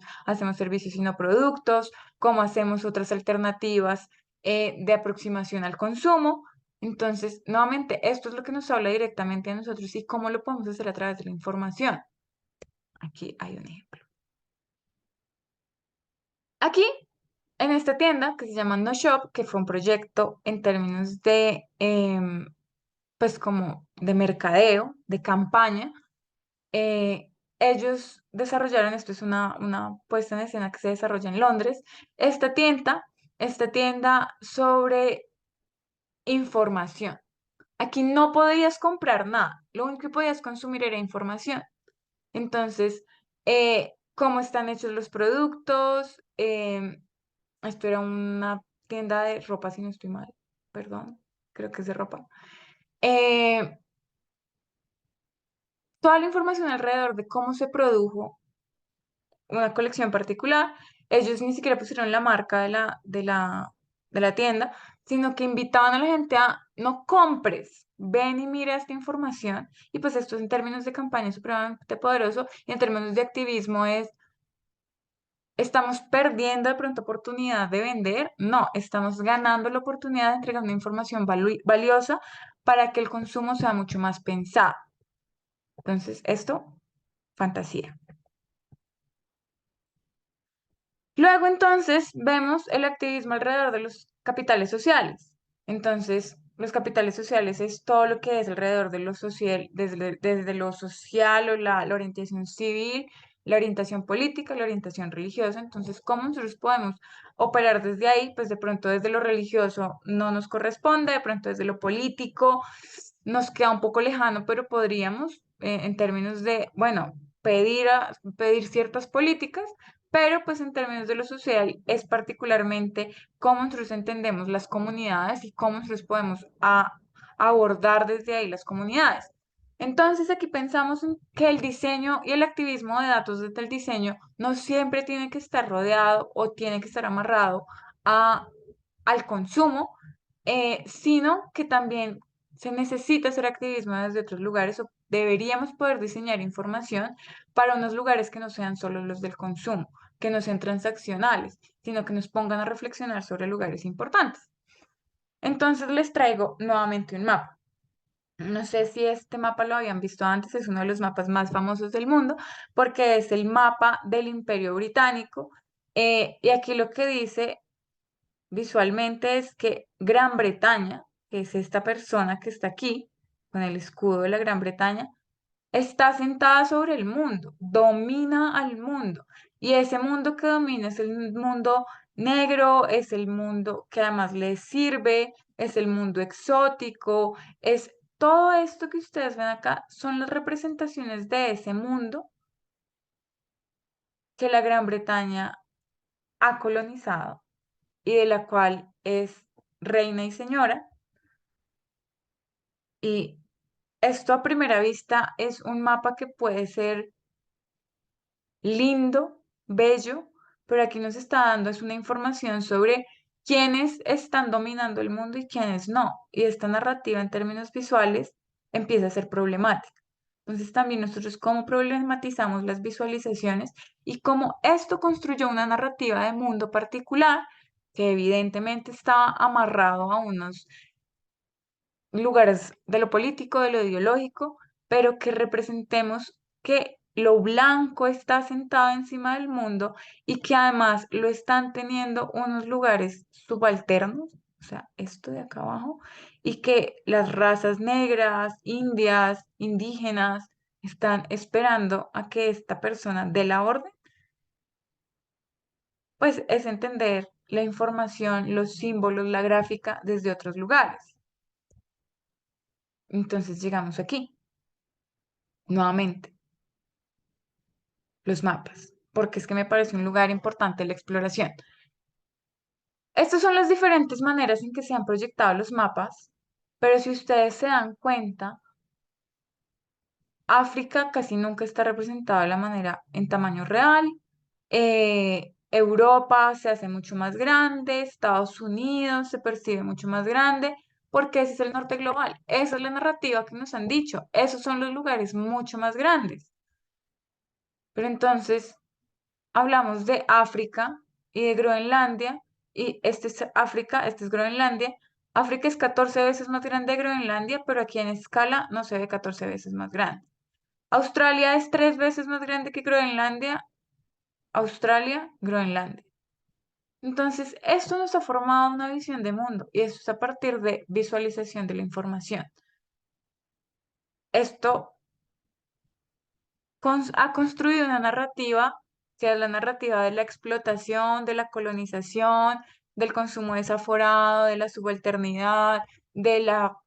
servicios y no productos, cómo hacemos otras alternativas de aproximación al consumo. Entonces, nuevamente, esto es lo que nos habla directamente a nosotros y cómo lo podemos hacer a través de la información. Aquí hay un ejemplo. Aquí, en esta tienda que se llama No Shop, que fue un proyecto en términos de, pues como de mercadeo, de campaña, eh, ellos desarrollaron, esto es una puesta en escena que se desarrolla en Londres, esta esta tienda sobre información. Aquí no podías comprar nada, lo único que podías consumir era información. Entonces, cómo están hechos los productos, esto era una tienda de ropa, si no estoy mal, perdón, creo que es de ropa. Eh, Toda la información alrededor de cómo se produjo una colección particular. Ellos ni siquiera pusieron la marca de la tienda, sino que invitaban a la gente a no compres, ven y mira esta información. Y pues esto en términos de campaña es supremamente poderoso y en términos de activismo es, ¿estamos perdiendo de pronto oportunidad de vender? No, estamos ganando la oportunidad de entregar una información valiosa para que el consumo sea mucho más pensado. Entonces, esto, fantasía. Luego entonces vemos el activismo alrededor de los capitales sociales. Entonces, los capitales sociales es todo lo que es alrededor de lo social, desde lo social o la orientación civil, la orientación política, la orientación religiosa. Entonces, ¿cómo nosotros podemos operar desde ahí? Pues de pronto desde lo religioso no nos corresponde, de pronto desde lo político nos queda un poco lejano, pero podríamos, en términos de, bueno, pedir ciertas políticas, pero pues en términos de lo social es particularmente cómo nosotros entendemos las comunidades y cómo nosotros podemos abordar desde ahí las comunidades. Entonces aquí pensamos en que el diseño y el activismo de datos desde el diseño no siempre tiene que estar rodeado o tiene que estar amarrado al consumo, sino que también se necesita hacer activismo desde otros lugares o deberíamos poder diseñar información para unos lugares que no sean solo los del consumo, que no sean transaccionales, sino que nos pongan a reflexionar sobre lugares importantes. Entonces les traigo nuevamente un mapa. No sé si este mapa lo habían visto antes, es uno de los mapas más famosos del mundo porque es el mapa del Imperio Británico. Y aquí lo que dice visualmente es que Gran Bretaña, que es esta persona que está aquí con el escudo de la Gran Bretaña, está sentada sobre el mundo, domina al mundo. Y ese mundo que domina es el mundo negro, es el mundo que además le sirve, es el mundo exótico, es todo esto que ustedes ven acá son las representaciones de ese mundo que la Gran Bretaña ha colonizado y de la cual es reina y señora. Y esto a primera vista es un mapa que puede ser lindo, bello, pero aquí nos está dando es una información sobre quiénes están dominando el mundo y quiénes no. Y esta narrativa en términos visuales empieza a ser problemática. Entonces también nosotros cómo problematizamos las visualizaciones y cómo esto construyó una narrativa de mundo particular que evidentemente está amarrado a unos lugares de lo político, de lo ideológico, pero que representemos que lo blanco está sentado encima del mundo y que además lo están teniendo unos lugares subalternos, o sea, esto de acá abajo, y que las razas negras, indias, indígenas, están esperando a que esta persona dé la orden, pues es entender la información, los símbolos, la gráfica desde otros lugares. Entonces llegamos aquí, nuevamente. Los mapas, porque es que me parece un lugar importante la exploración. Estas son las diferentes maneras en que se han proyectado los mapas, pero si ustedes se dan cuenta, África casi nunca está representada de la manera en tamaño real. Europa se hace mucho más grande, Estados Unidos se percibe mucho más grande, porque ese es el norte global. Esa es la narrativa que nos han dicho. Esos son los lugares mucho más grandes. Pero entonces, hablamos de África y de Groenlandia, y este es África, este es Groenlandia. África es 14 veces más grande que Groenlandia, pero aquí en escala no se ve 14 veces más grande. Australia es 3 veces más grande que Groenlandia. Australia, Groenlandia. Entonces, esto nos ha formado una visión de mundo y esto es a partir de visualización de la información. Esto ha construido una narrativa, que es la narrativa de la explotación, de la colonización, del consumo desaforado, de la subalternidad, de la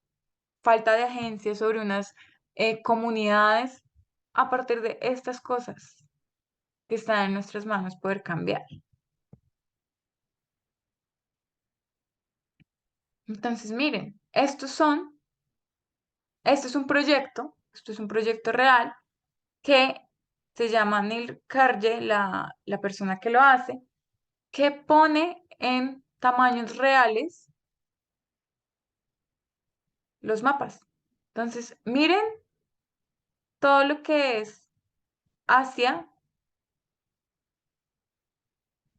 falta de agencia sobre unas comunidades, a partir de estas cosas que están en nuestras manos poder cambiar. Entonces, miren, esto es un proyecto real que se llama Neil Carge, la persona que lo hace, que pone en tamaños reales los mapas. Entonces, miren todo lo que es Asia,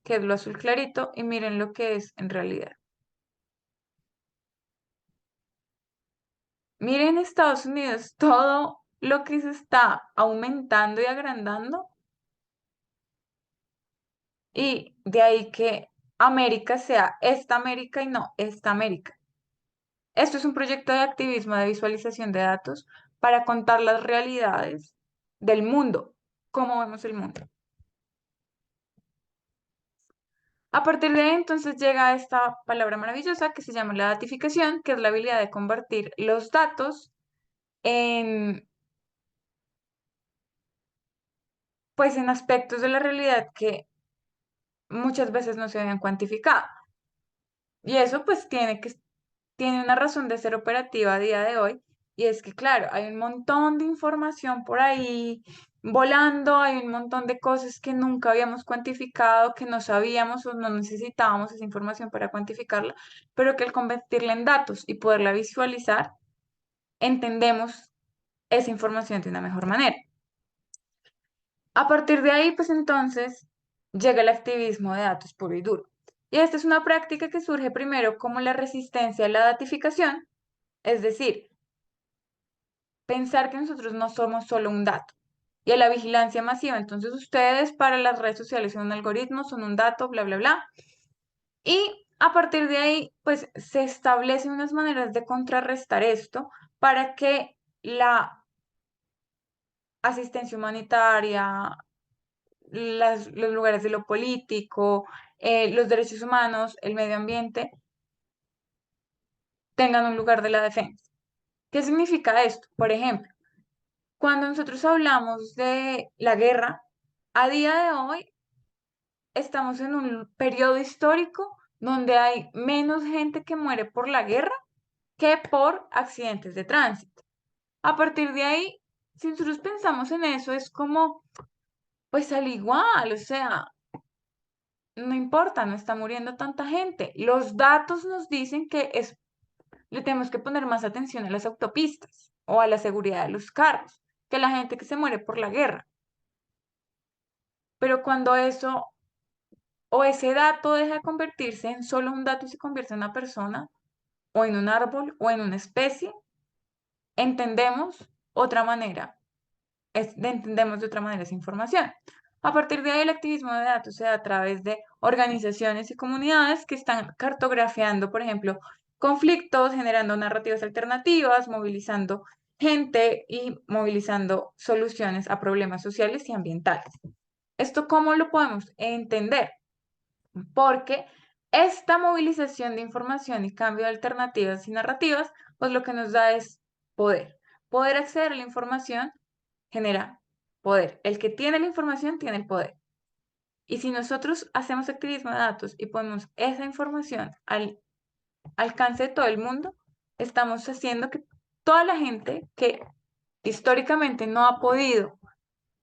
que es lo azul clarito, y miren lo que es en realidad. Miren Estados Unidos, todo lo que se está aumentando y agrandando, y de ahí que América sea esta América y no esta América. Esto es un proyecto de activismo de visualización de datos para contar las realidades del mundo, cómo vemos el mundo. A partir de ahí, entonces llega esta palabra maravillosa que se llama la datificación, que es la habilidad de convertir los datos en, pues, en aspectos de la realidad que muchas veces no se habían cuantificado. Y eso pues tiene una razón de ser operativa a día de hoy, y es que, claro, hay un montón de información por ahí volando, hay un montón de cosas que nunca habíamos cuantificado, que no sabíamos o no necesitábamos esa información para cuantificarla, pero que al convertirla en datos y poderla visualizar, entendemos esa información de una mejor manera. A partir de ahí, pues entonces llega el activismo de datos puro y duro. Y esta es una práctica que surge primero como la resistencia a la datificación, es decir, pensar que nosotros no somos solo un dato. Y a la vigilancia masiva, entonces ustedes para las redes sociales son un algoritmo, son un dato, bla, bla, bla. Y a partir de ahí, pues se establecen unas maneras de contrarrestar esto para que la asistencia humanitaria, los lugares de lo político, los derechos humanos, el medio ambiente, tengan un lugar de la defensa. ¿Qué significa esto? Por ejemplo, cuando nosotros hablamos de la guerra, a día de hoy estamos en un periodo histórico donde hay menos gente que muere por la guerra que por accidentes de tránsito. A partir de ahí, si nosotros pensamos en eso, es como, pues al igual, o sea, no importa, no está muriendo tanta gente. Los datos nos dicen que le tenemos que poner más atención a las autopistas o a la seguridad de los carros que a la gente que se muere por la guerra. Pero cuando eso o ese dato deja de convertirse en solo un dato y se convierte en una persona o en un árbol o en una especie, entendemos otra manera, entendemos de otra manera esa información. A partir de ahí, el activismo de datos se da a través de organizaciones y comunidades que están cartografiando, por ejemplo, conflictos, generando narrativas alternativas, movilizando gente y movilizando soluciones a problemas sociales y ambientales. ¿Esto cómo lo podemos entender? Porque esta movilización de información y cambio de alternativas y narrativas, pues lo que nos da es poder. Poder acceder a la información genera poder. El que tiene la información tiene el poder. Y si nosotros hacemos activismo de datos y ponemos esa información al alcance de todo el mundo, estamos haciendo que toda la gente que históricamente no ha podido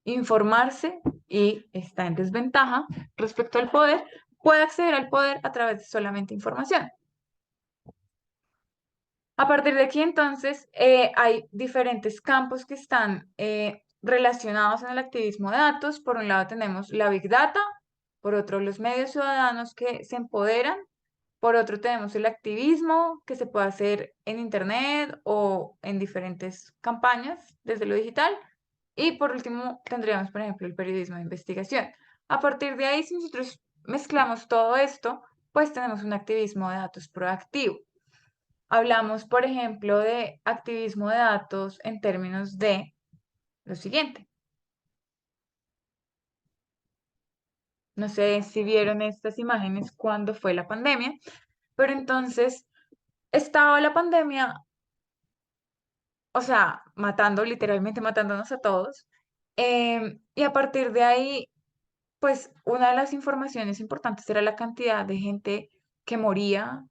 informarse y está en desventaja respecto al poder, puede acceder al poder a través de solamente información. A partir de aquí, entonces, hay diferentes campos que están relacionados en el activismo de datos. Por un lado tenemos la Big Data, por otro los medios ciudadanos que se empoderan, por otro tenemos el activismo que se puede hacer en Internet o en diferentes campañas desde lo digital. Y por último tendríamos, por ejemplo, el periodismo de investigación. A partir de ahí, si nosotros mezclamos todo esto, pues tenemos un activismo de datos proactivo. Hablamos, por ejemplo, de activismo de datos en términos de lo siguiente. No sé si vieron estas imágenes cuando fue la pandemia, pero entonces estaba la pandemia, o sea, matando, literalmente matándonos a todos. Y a partir de ahí, pues una de las informaciones importantes era la cantidad de gente que moría,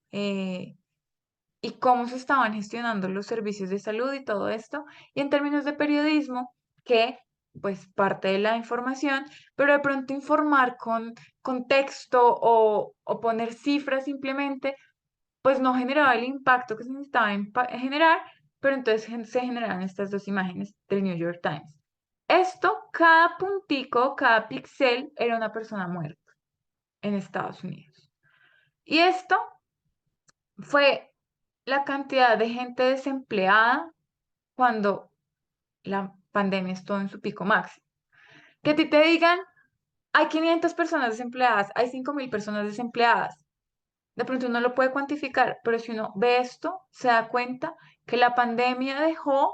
y cómo se estaban gestionando los servicios de salud y todo esto. Y en términos de periodismo, que pues parte de la información, pero de pronto informar con contexto o poner cifras simplemente, pues no generaba el impacto que se necesitaba generar, pero entonces se generaron estas dos imágenes del New York Times. Esto, cada puntico, cada píxel era una persona muerta en Estados Unidos. Y esto fue la cantidad de gente desempleada cuando la pandemia estuvo en su pico máximo. Que a ti te digan, hay 500 personas desempleadas, hay 5.000 personas desempleadas. De pronto uno lo puede cuantificar, pero si uno ve esto, se da cuenta que la pandemia dejó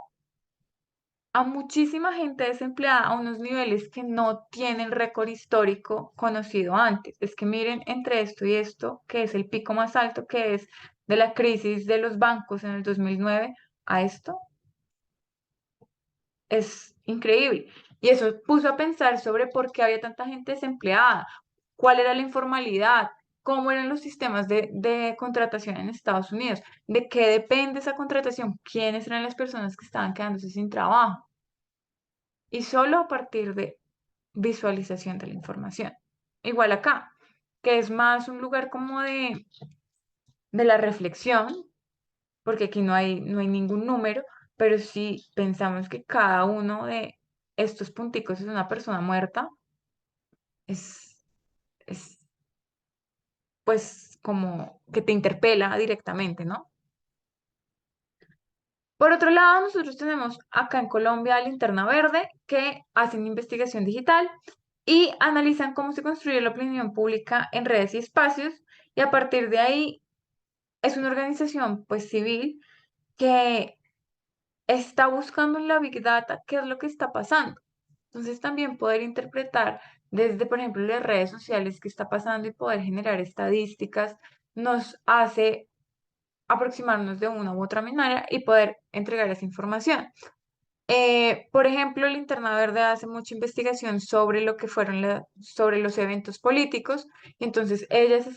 a muchísima gente desempleada a unos niveles que no tienen récord histórico conocido antes. Es que miren entre esto y esto, que es el pico más alto, que es de la crisis de los bancos en el 2009, a esto, es increíble. Y eso puso a pensar sobre por qué había tanta gente desempleada, cuál era la informalidad, cómo eran los sistemas de contratación en Estados Unidos, de qué depende esa contratación, quiénes eran las personas que estaban quedándose sin trabajo. y solo a partir de visualización de la información. Igual acá, que es más un lugar como de la reflexión, porque aquí no hay ningún número, pero si pensamos que cada uno de estos punticos es una persona muerta, es, es pues como que te interpela directamente, ¿no? Por otro lado, nosotros tenemos acá en Colombia Linterna Verde, que hacen investigación digital y analizan cómo se construye la opinión pública en redes y espacios, y a partir de ahí es una organización pues civil que está buscando en la Big Data qué es lo que está pasando. Entonces también poder interpretar desde, por ejemplo, las redes sociales qué está pasando y poder generar estadísticas nos hace aproximarnos de una u otra manera y poder entregar esa información. Por ejemplo, Linterna Verde hace mucha investigación sobre lo que fueron sobre los eventos políticos. Y entonces ellos,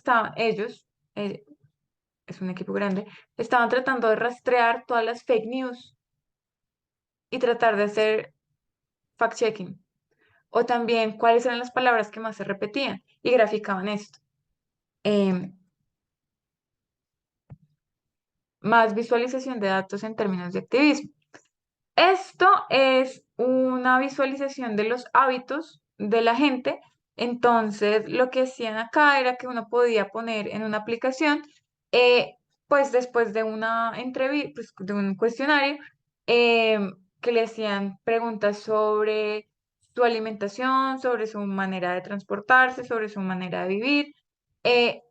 es un equipo grande, estaban tratando de rastrear todas las fake news y tratar de hacer fact-checking. O también cuáles eran las palabras que más se repetían y graficaban esto. Em, Más visualización de datos en términos de activismo. Esto es una visualización de los hábitos de la gente. Entonces, lo que hacían acá era que uno podía poner en una aplicación, eh, pues después de una entrevista, pues de un cuestionario, que le hacían preguntas sobre su alimentación, sobre su manera de transportarse, sobre su manera de vivir.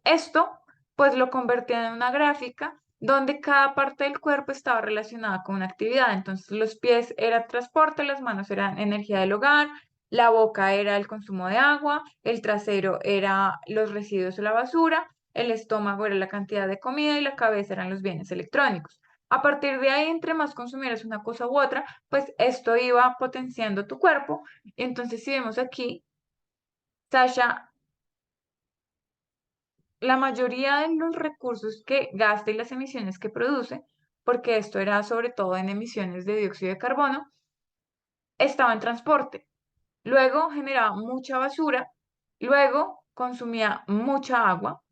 Esto, pues lo convertían en una gráfica donde cada parte del cuerpo estaba relacionada con una actividad. Entonces, los pies era transporte, las manos eran energía del hogar, la boca era el consumo de agua, el trasero era los residuos o la basura, el estómago era la cantidad de comida y la cabeza eran los bienes electrónicos. A partir de ahí, entre más consumieras una cosa u otra, pues esto iba potenciando tu cuerpo. Entonces, si vemos aquí, Sasha, la mayoría de los recursos que gasta y las emisiones que produce, porque esto era sobre todo en emisiones de dióxido de carbono, estaba en transporte. Luego generaba mucha basura, luego consumía mucha agua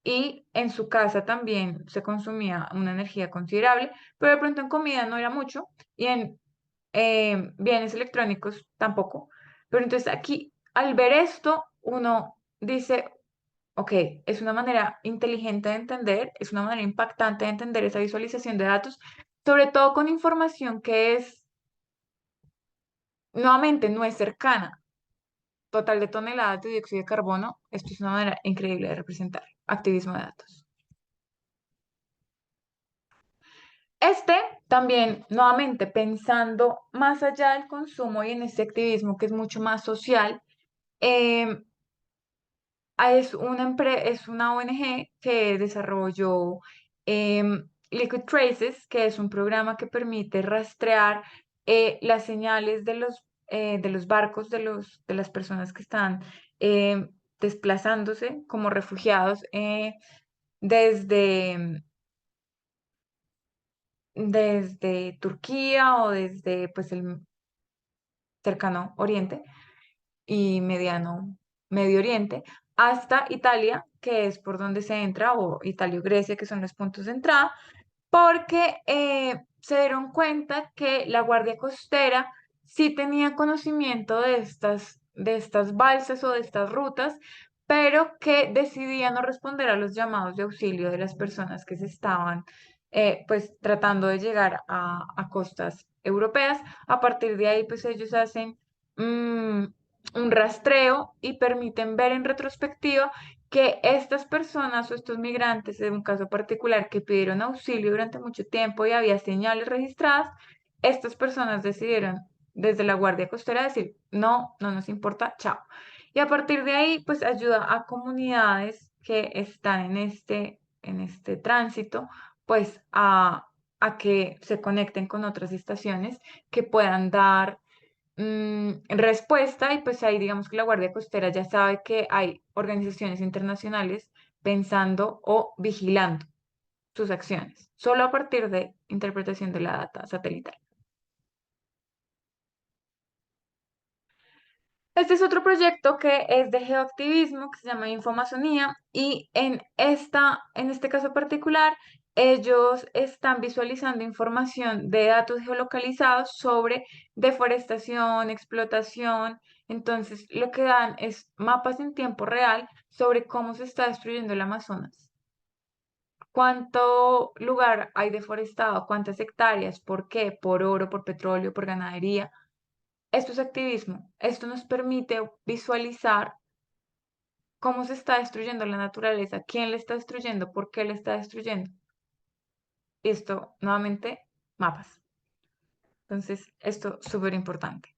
y en su casa también se consumía una energía considerable, pero de pronto en comida no era mucho y en bienes electrónicos tampoco. Pero entonces aquí, al ver esto, uno dice, ok, es una manera inteligente de entender, es una manera impactante de entender esa visualización de datos, sobre todo con información que es, nuevamente, no es cercana. Total de toneladas de dióxido de carbono, esto es una manera increíble de representar activismo de datos. Este también, nuevamente, pensando más allá del consumo y en este activismo que es mucho más social, em, es una ONG que desarrolló Liquid Traces, que es un programa que permite rastrear las señales de los barcos de las personas que están desplazándose como refugiados desde, desde Turquía o desde pues, el cercano Oriente y mediano Medio Oriente, hasta Italia, que es por donde se entra, o Italia o Grecia, que son los puntos de entrada, porque se dieron cuenta que la Guardia Costera sí tenía conocimiento de estas balsas o de estas rutas, pero que decidía no responder a los llamados de auxilio de las personas que se estaban pues tratando de llegar a costas europeas. A partir de ahí, pues ellos hacen mm, un rastreo y permiten ver en retrospectiva que estas personas o estos migrantes, en un caso particular, que pidieron auxilio durante mucho tiempo y había señales registradas, estas personas decidieron desde la Guardia Costera decir, no, no nos importa, chao. Y a partir de ahí, pues ayuda a comunidades que están en este tránsito, pues a que se conecten con otras estaciones que puedan dar respuesta y pues ahí digamos que la Guardia Costera ya sabe que hay organizaciones internacionales pensando o vigilando sus acciones, solo a partir de interpretación de la data satelital. Este es otro proyecto que es de geoactivismo que se llama Infomazonía y en este caso particular, ellos están visualizando información de datos geolocalizados sobre deforestación, explotación. Entonces, lo que dan es mapas en tiempo real sobre cómo se está destruyendo el Amazonas. ¿Cuánto lugar hay deforestado? ¿Cuántas hectáreas? ¿Por qué? ¿Por oro, por petróleo, por ganadería? Esto es activismo. Esto nos permite visualizar cómo se está destruyendo la naturaleza, quién le está destruyendo, por qué le está destruyendo. Y esto, nuevamente, mapas. Entonces, esto es súper importante.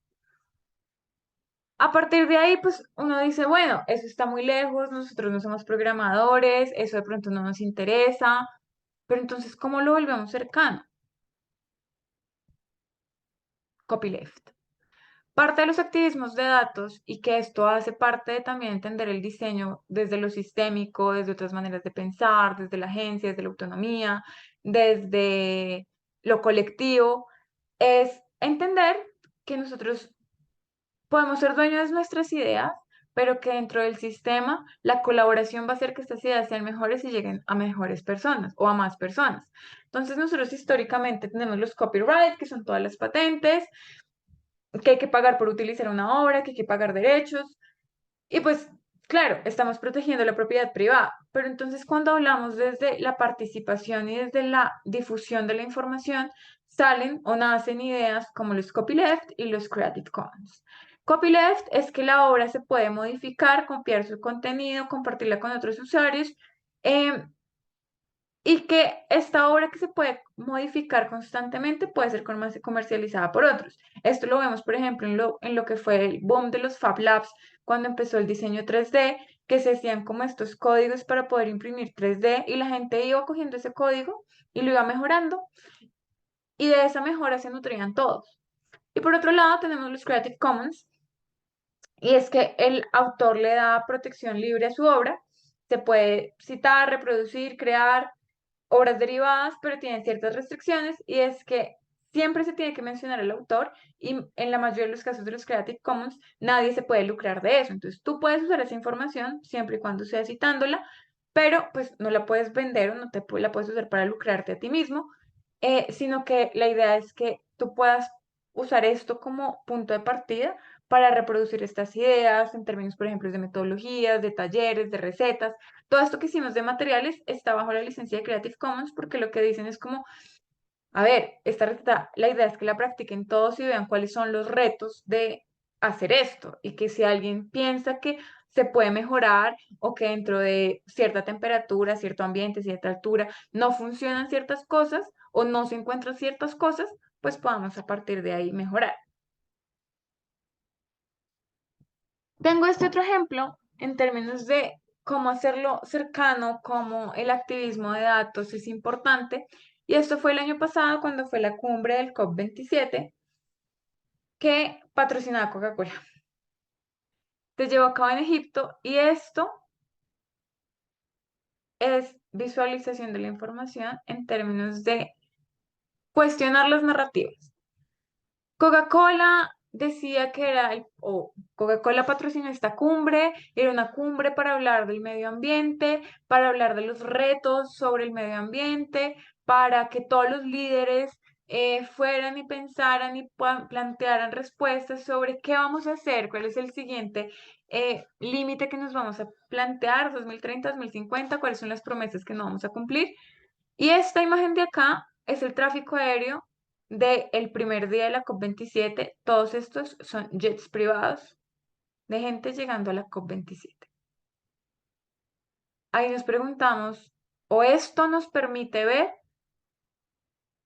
A partir de ahí, pues uno dice, bueno, eso está muy lejos, nosotros no somos programadores, eso de pronto no nos interesa, pero entonces, ¿cómo lo volvemos cercano? Copyleft. Parte de los activismos de datos y que esto hace parte de también entender el diseño desde lo sistémico, desde otras maneras de pensar, desde la agencia, desde la autonomía, desde lo colectivo, es entender que nosotros podemos ser dueños de nuestras ideas, pero que dentro del sistema la colaboración va a hacer que estas ideas sean mejores y lleguen a mejores personas o a más personas. Entonces nosotros históricamente tenemos los copyright, que son todas las patentes, que hay que pagar por utilizar una obra, que hay que pagar derechos. Y pues, claro, estamos protegiendo la propiedad privada, pero entonces cuando hablamos desde la participación y desde la difusión de la información, salen o nacen ideas como los copyleft y los Creative Commons. Copyleft es que la obra se puede modificar, copiar su contenido, compartirla con otros usuarios. em, y que esta obra que se puede modificar constantemente puede ser comercializada por otros. Esto lo vemos, por ejemplo, en lo que fue el boom de los Fab Labs cuando empezó el diseño 3D, que se hacían como estos códigos para poder imprimir 3D y la gente iba cogiendo ese código y lo iba mejorando y de esa mejora se nutrían todos. Y por otro lado tenemos los Creative Commons y es que el autor le da protección libre a su obra, se puede citar, reproducir, crear obras derivadas, pero tienen ciertas restricciones y es que siempre se tiene que mencionar al autor y en la mayoría de los casos de los Creative Commons nadie se puede lucrar de eso. Entonces tú puedes usar esa información siempre y cuando sea citándola, pero pues no la puedes vender o no la puedes usar para lucrarte a ti mismo, sino que la idea es que tú puedas usar esto como punto de partida para reproducir estas ideas en términos, por ejemplo, de metodologías, de talleres, de recetas. Todo esto que hicimos de materiales está bajo la licencia de Creative Commons porque lo que dicen es como, a ver, esta receta, la idea es que la practiquen todos y vean cuáles son los retos de hacer esto y que si alguien piensa que se puede mejorar o que dentro de cierta temperatura, cierto ambiente, cierta altura, no funcionan ciertas cosas o no se encuentran ciertas cosas, pues podamos a partir de ahí mejorar. Tengo este otro ejemplo en términos de cómo hacerlo cercano, cómo el activismo de datos es importante. Y esto fue el año pasado cuando fue la cumbre del COP27 que patrocinaba Coca-Cola. Se llevó a cabo en Egipto y esto es visualización de la información en términos de cuestionar las narrativas. Coca-Cola decía que o Coca-Cola patrocinó esta cumbre, era una cumbre para hablar del medio ambiente, para hablar de los retos sobre el medio ambiente, para que todos los líderes fueran y pensaran y plantearan respuestas sobre qué vamos a hacer, cuál es el siguiente límite que nos vamos a plantear, 2030, 2050, cuáles son las promesas que no vamos a cumplir. Y esta imagen de acá es el tráfico aéreo del primer día de la COP27. Todos estos son jets privados de gente llegando a la COP27. Ahí nos preguntamos, ¿o esto nos permite ver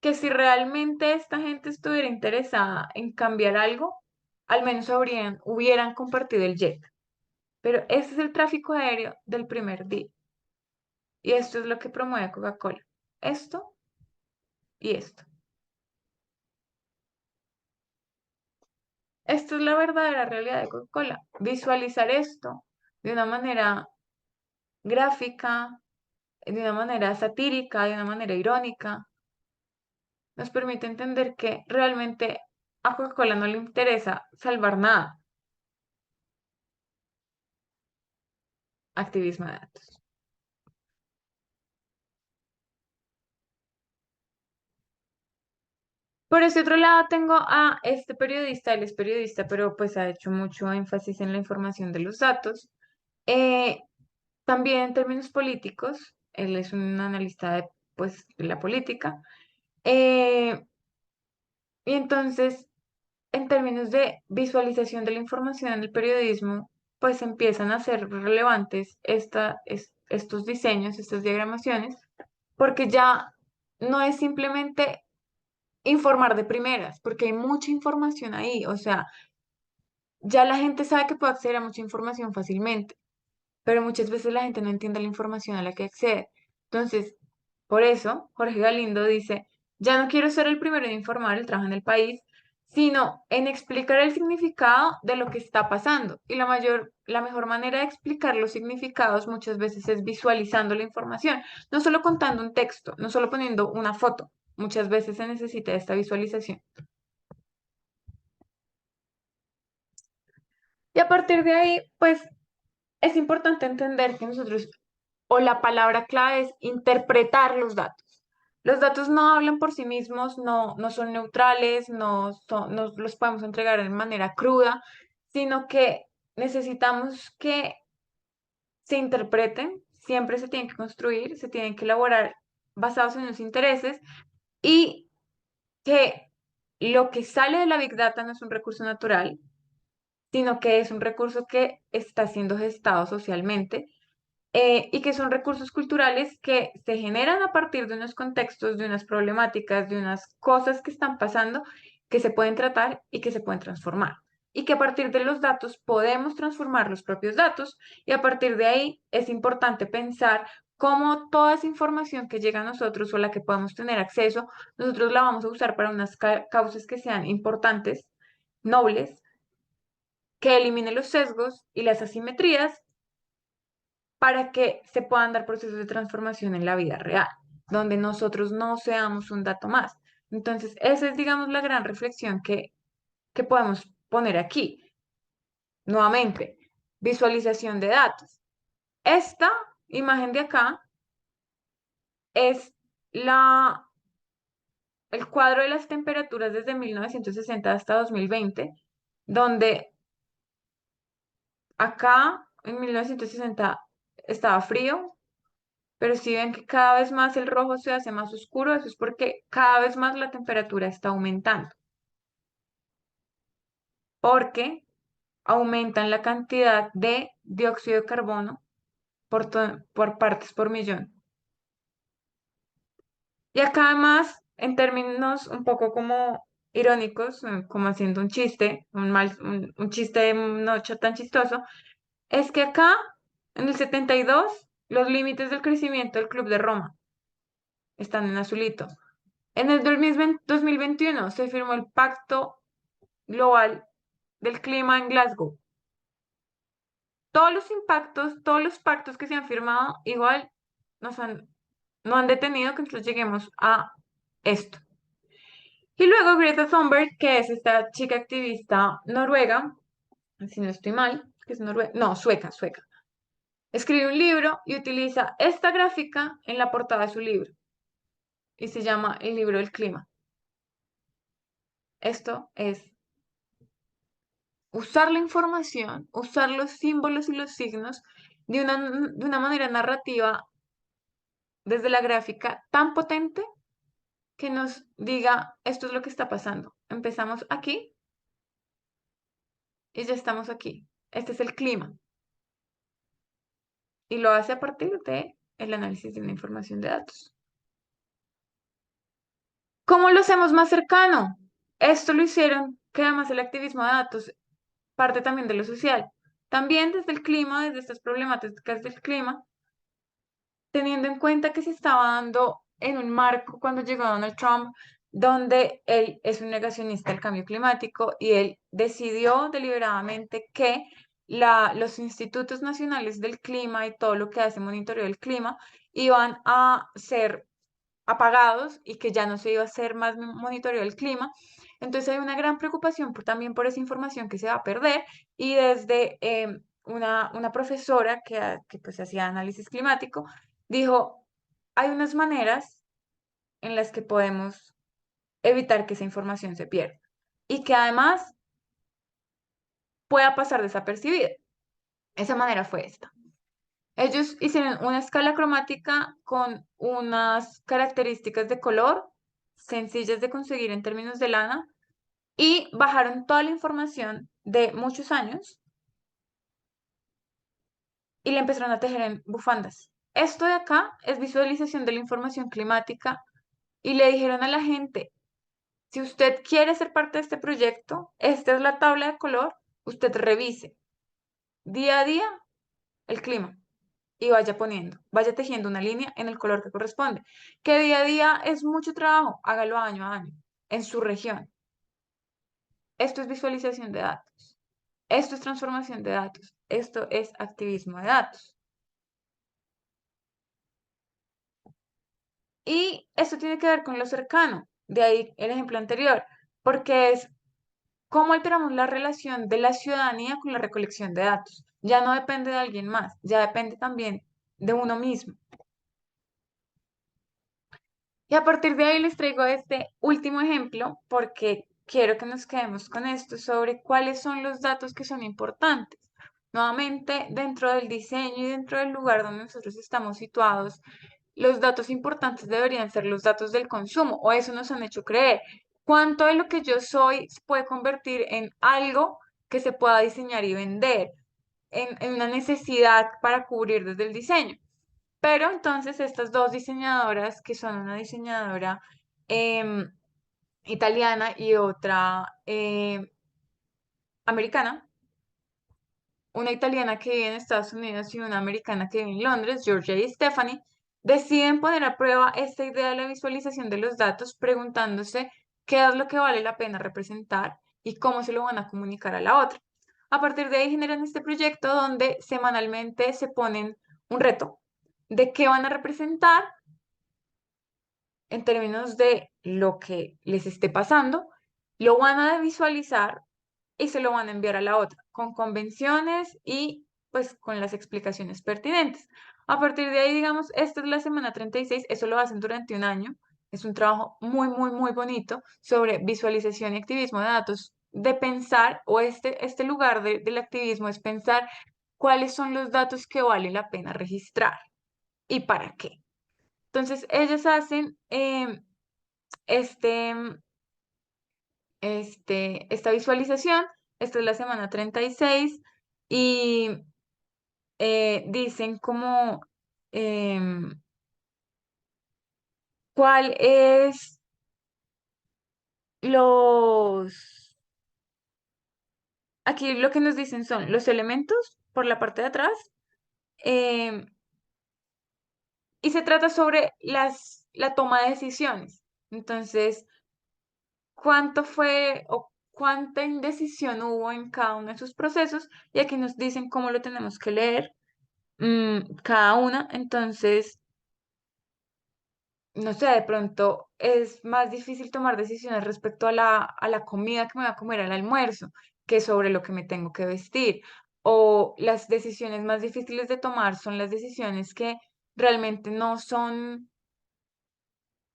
que si realmente esta gente estuviera interesada en cambiar algo, al menos hubieran compartido el jet? Pero este es el tráfico aéreo del primer día. Y esto es lo que promueve Coca-Cola. Esto y esto. Esto es la verdadera realidad de Coca-Cola. Visualizar esto de una manera gráfica, de una manera satírica, de una manera irónica, nos permite entender que realmente a Coca-Cola no le interesa salvar nada. activismo de datos. Por ese otro lado tengo a este periodista, él es periodista, pero pues ha hecho mucho énfasis en la información de los datos. Eh, También en términos políticos, él es un analista de, pues, de la política. Eh, y entonces, en términos de visualización de la información en el periodismo, pues empiezan a ser relevantes estos diseños, estas diagramaciones, porque ya no es simplemente informar de primeras, porque hay mucha información ahí, o sea, ya la gente sabe que puede acceder a mucha información fácilmente, pero muchas veces la gente no entiende la información a la que accede. Entonces, por eso, Jorge Galindo dice, ya no quiero ser el primero en informar el trabajo en el país, sino en explicar el significado de lo que está pasando. Y la mejor manera de explicar los significados muchas veces es visualizando la información, no solo contando un texto, no solo poniendo una foto. Muchas veces se necesita esta visualización. Y a partir de ahí, pues es importante entender que nosotros, o la palabra clave es interpretar los datos. Los datos no hablan por sí mismos, no son neutrales, no los podemos entregar de manera cruda, sino que necesitamos que se interpreten, siempre se tienen que construir, se tienen que elaborar basados en los intereses y que lo que sale de la Big Data no es un recurso natural, sino que es un recurso que está siendo gestado socialmente y que son recursos culturales que se generan a partir de unos contextos, de unas problemáticas, de unas cosas que están pasando, que se pueden tratar y que se pueden transformar. Y que a partir de los datos podemos transformar los propios datos y a partir de ahí es importante pensar cómo toda esa información que llega a nosotros o la que podamos tener acceso, nosotros la vamos a usar para unas causas que sean importantes, nobles, que eliminen los sesgos y las asimetrías para que se puedan dar procesos de transformación en la vida real, donde nosotros no seamos un dato más. Entonces, esa es, digamos, la gran reflexión que podemos poner aquí. Nuevamente, visualización de datos. Esta imagen de acá es el cuadro de las temperaturas desde 1960 hasta 2020, donde acá en 1960 estaba frío, pero si ven que cada vez más el rojo se hace más oscuro, eso es porque cada vez más la temperatura está aumentando, porque aumentan la cantidad de dióxido de carbono por partes por millón. Y acá además, en términos un poco como irónicos, como haciendo un chiste, un chiste no tan chistoso, es que acá, en el 72 los límites del crecimiento del Club de Roma están en azulito. En el 2021 se firmó el Pacto Global del Clima en Glasgow. Todos los impactos, todos los pactos que se han firmado, igual nos han, no han detenido que nosotros lleguemos a esto. Y luego Greta Thunberg, que es esta chica activista noruega, si no estoy mal, que es noruega, no, sueca, escribe un libro y utiliza esta gráfica en la portada de su libro y se llama El libro del clima. Esto es usar la información, usar los símbolos y los signos de una manera narrativa desde la gráfica tan potente que nos diga esto es lo que está pasando. Empezamos aquí y ya estamos aquí. Este es el clima. Y lo hace a partir de el análisis de una información de datos. ¿Cómo lo hacemos más cercano? Esto lo hicieron, que además el activismo de datos parte también de lo social. También desde el clima, desde estas problemáticas del clima, teniendo en cuenta que se estaba dando en un marco cuando llegó Donald Trump, donde él es un negacionista del cambio climático y él decidió deliberadamente que los institutos nacionales del clima y todo lo que hace monitoreo del clima iban a ser apagados y que ya no se iba a hacer más monitoreo del clima. Entonces hay una gran preocupación también por esa información que se va a perder y desde una profesora que pues hacía análisis climático, dijo, hay unas maneras en las que podemos evitar que esa información se pierda y que además pueda pasar desapercibida. Esa manera fue esta. Ellos hicieron una escala cromática con unas características de color sencillas de conseguir en términos de lana y bajaron toda la información de muchos años y la empezaron a tejer en bufandas. Esto de acá es visualización de la información climática y le dijeron a la gente, si usted quiere ser parte de este proyecto, esta es la tabla de color, usted revise día a día el clima y vaya poniendo, vaya tejiendo una línea en el color que corresponde. Que día a día es mucho trabajo, hágalo año a año, en su región. Esto es visualización de datos. Esto es transformación de datos. Esto es activismo de datos. Y esto tiene que ver con lo cercano, de ahí el ejemplo anterior, porque es cómo alteramos la relación de la ciudadanía con la recolección de datos. Ya no depende de alguien más, ya depende también de uno mismo. Y a partir de ahí les traigo este último ejemplo porque quiero que nos quedemos con esto sobre cuáles son los datos que son importantes. Nuevamente, dentro del diseño y dentro del lugar donde nosotros estamos situados, los datos importantes deberían ser los datos del consumo, o eso nos han hecho creer. ¿Cuánto de lo que yo soy se puede convertir en algo que se pueda diseñar y vender, en una necesidad para cubrir desde el diseño? Pero entonces estas dos diseñadoras, que son una diseñadora em, italiana y otra americana, una italiana que vive en Estados Unidos y una americana que vive en Londres, Georgia y Stephanie, deciden poner a prueba esta idea de la visualización de los datos preguntándose qué es lo que vale la pena representar y cómo se lo van a comunicar a la otra. A partir de ahí generan este proyecto donde semanalmente se ponen un reto de qué van a representar en términos de lo que les esté pasando, lo van a visualizar y se lo van a enviar a la otra, con convenciones y pues con las explicaciones pertinentes. A partir de ahí, digamos, esta es la semana 36, eso lo hacen durante un año, es un trabajo muy, muy, muy bonito sobre visualización y activismo de datos, de pensar, o este lugar del activismo es pensar cuáles son los datos que vale la pena registrar y para qué. Entonces, ellos hacen este, esta visualización. Esta es la semana 36 y dicen como cuál es los... Aquí lo que nos dicen son los elementos por la parte de atrás em, y se trata sobre la toma de decisiones. Entonces, cuánto fue o cuánta indecisión hubo en cada uno de sus procesos y aquí nos dicen cómo lo tenemos que leer cada una. Entonces, no sé, de pronto es más difícil tomar decisiones respecto a la comida que me voy a comer al almuerzo que sobre lo que me tengo que vestir. O las decisiones más difíciles de tomar son las decisiones que realmente no son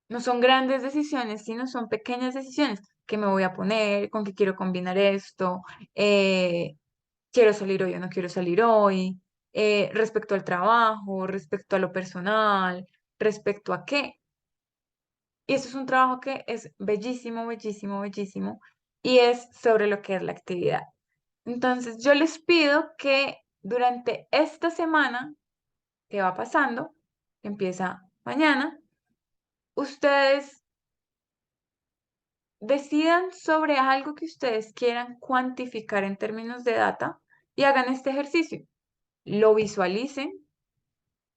grandes decisiones, sino son pequeñas decisiones. ¿Qué me voy a poner? ¿Con qué quiero combinar esto? Eh, ¿Quiero salir hoy o no quiero salir hoy? Respecto al trabajo, respecto a lo personal, respecto a qué. Y eso es un trabajo que es bellísimo, bellísimo, bellísimo, y es sobre lo que es la actividad. Entonces, yo les pido que durante esta semana que va pasando, que empieza mañana, ustedes decidan sobre algo que ustedes quieran cuantificar en términos de data y hagan este ejercicio. Lo visualicen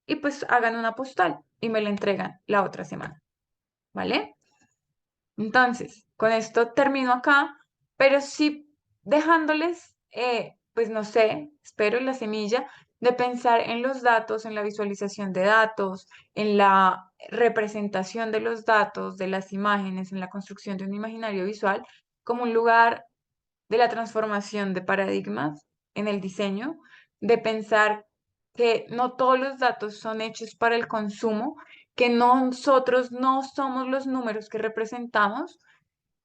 y pues hagan una postal y me la entregan la otra semana, ¿vale? Entonces, con esto termino acá, pero sí dejándoles, pues no sé, espero la semilla de pensar en los datos, en la visualización de datos, en la representación de los datos, de las imágenes, en la construcción de un imaginario visual, como un lugar de la transformación de paradigmas en el diseño, de pensar que no todos los datos son hechos para el consumo, que nosotros no somos los números que representamos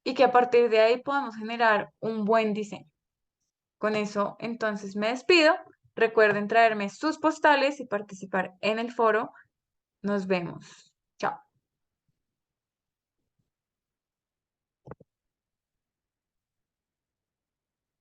y que a partir de ahí podamos generar un buen diseño. Con eso, entonces me despido. Recuerden traerme sus postales y participar en el foro. Nos vemos. Chao.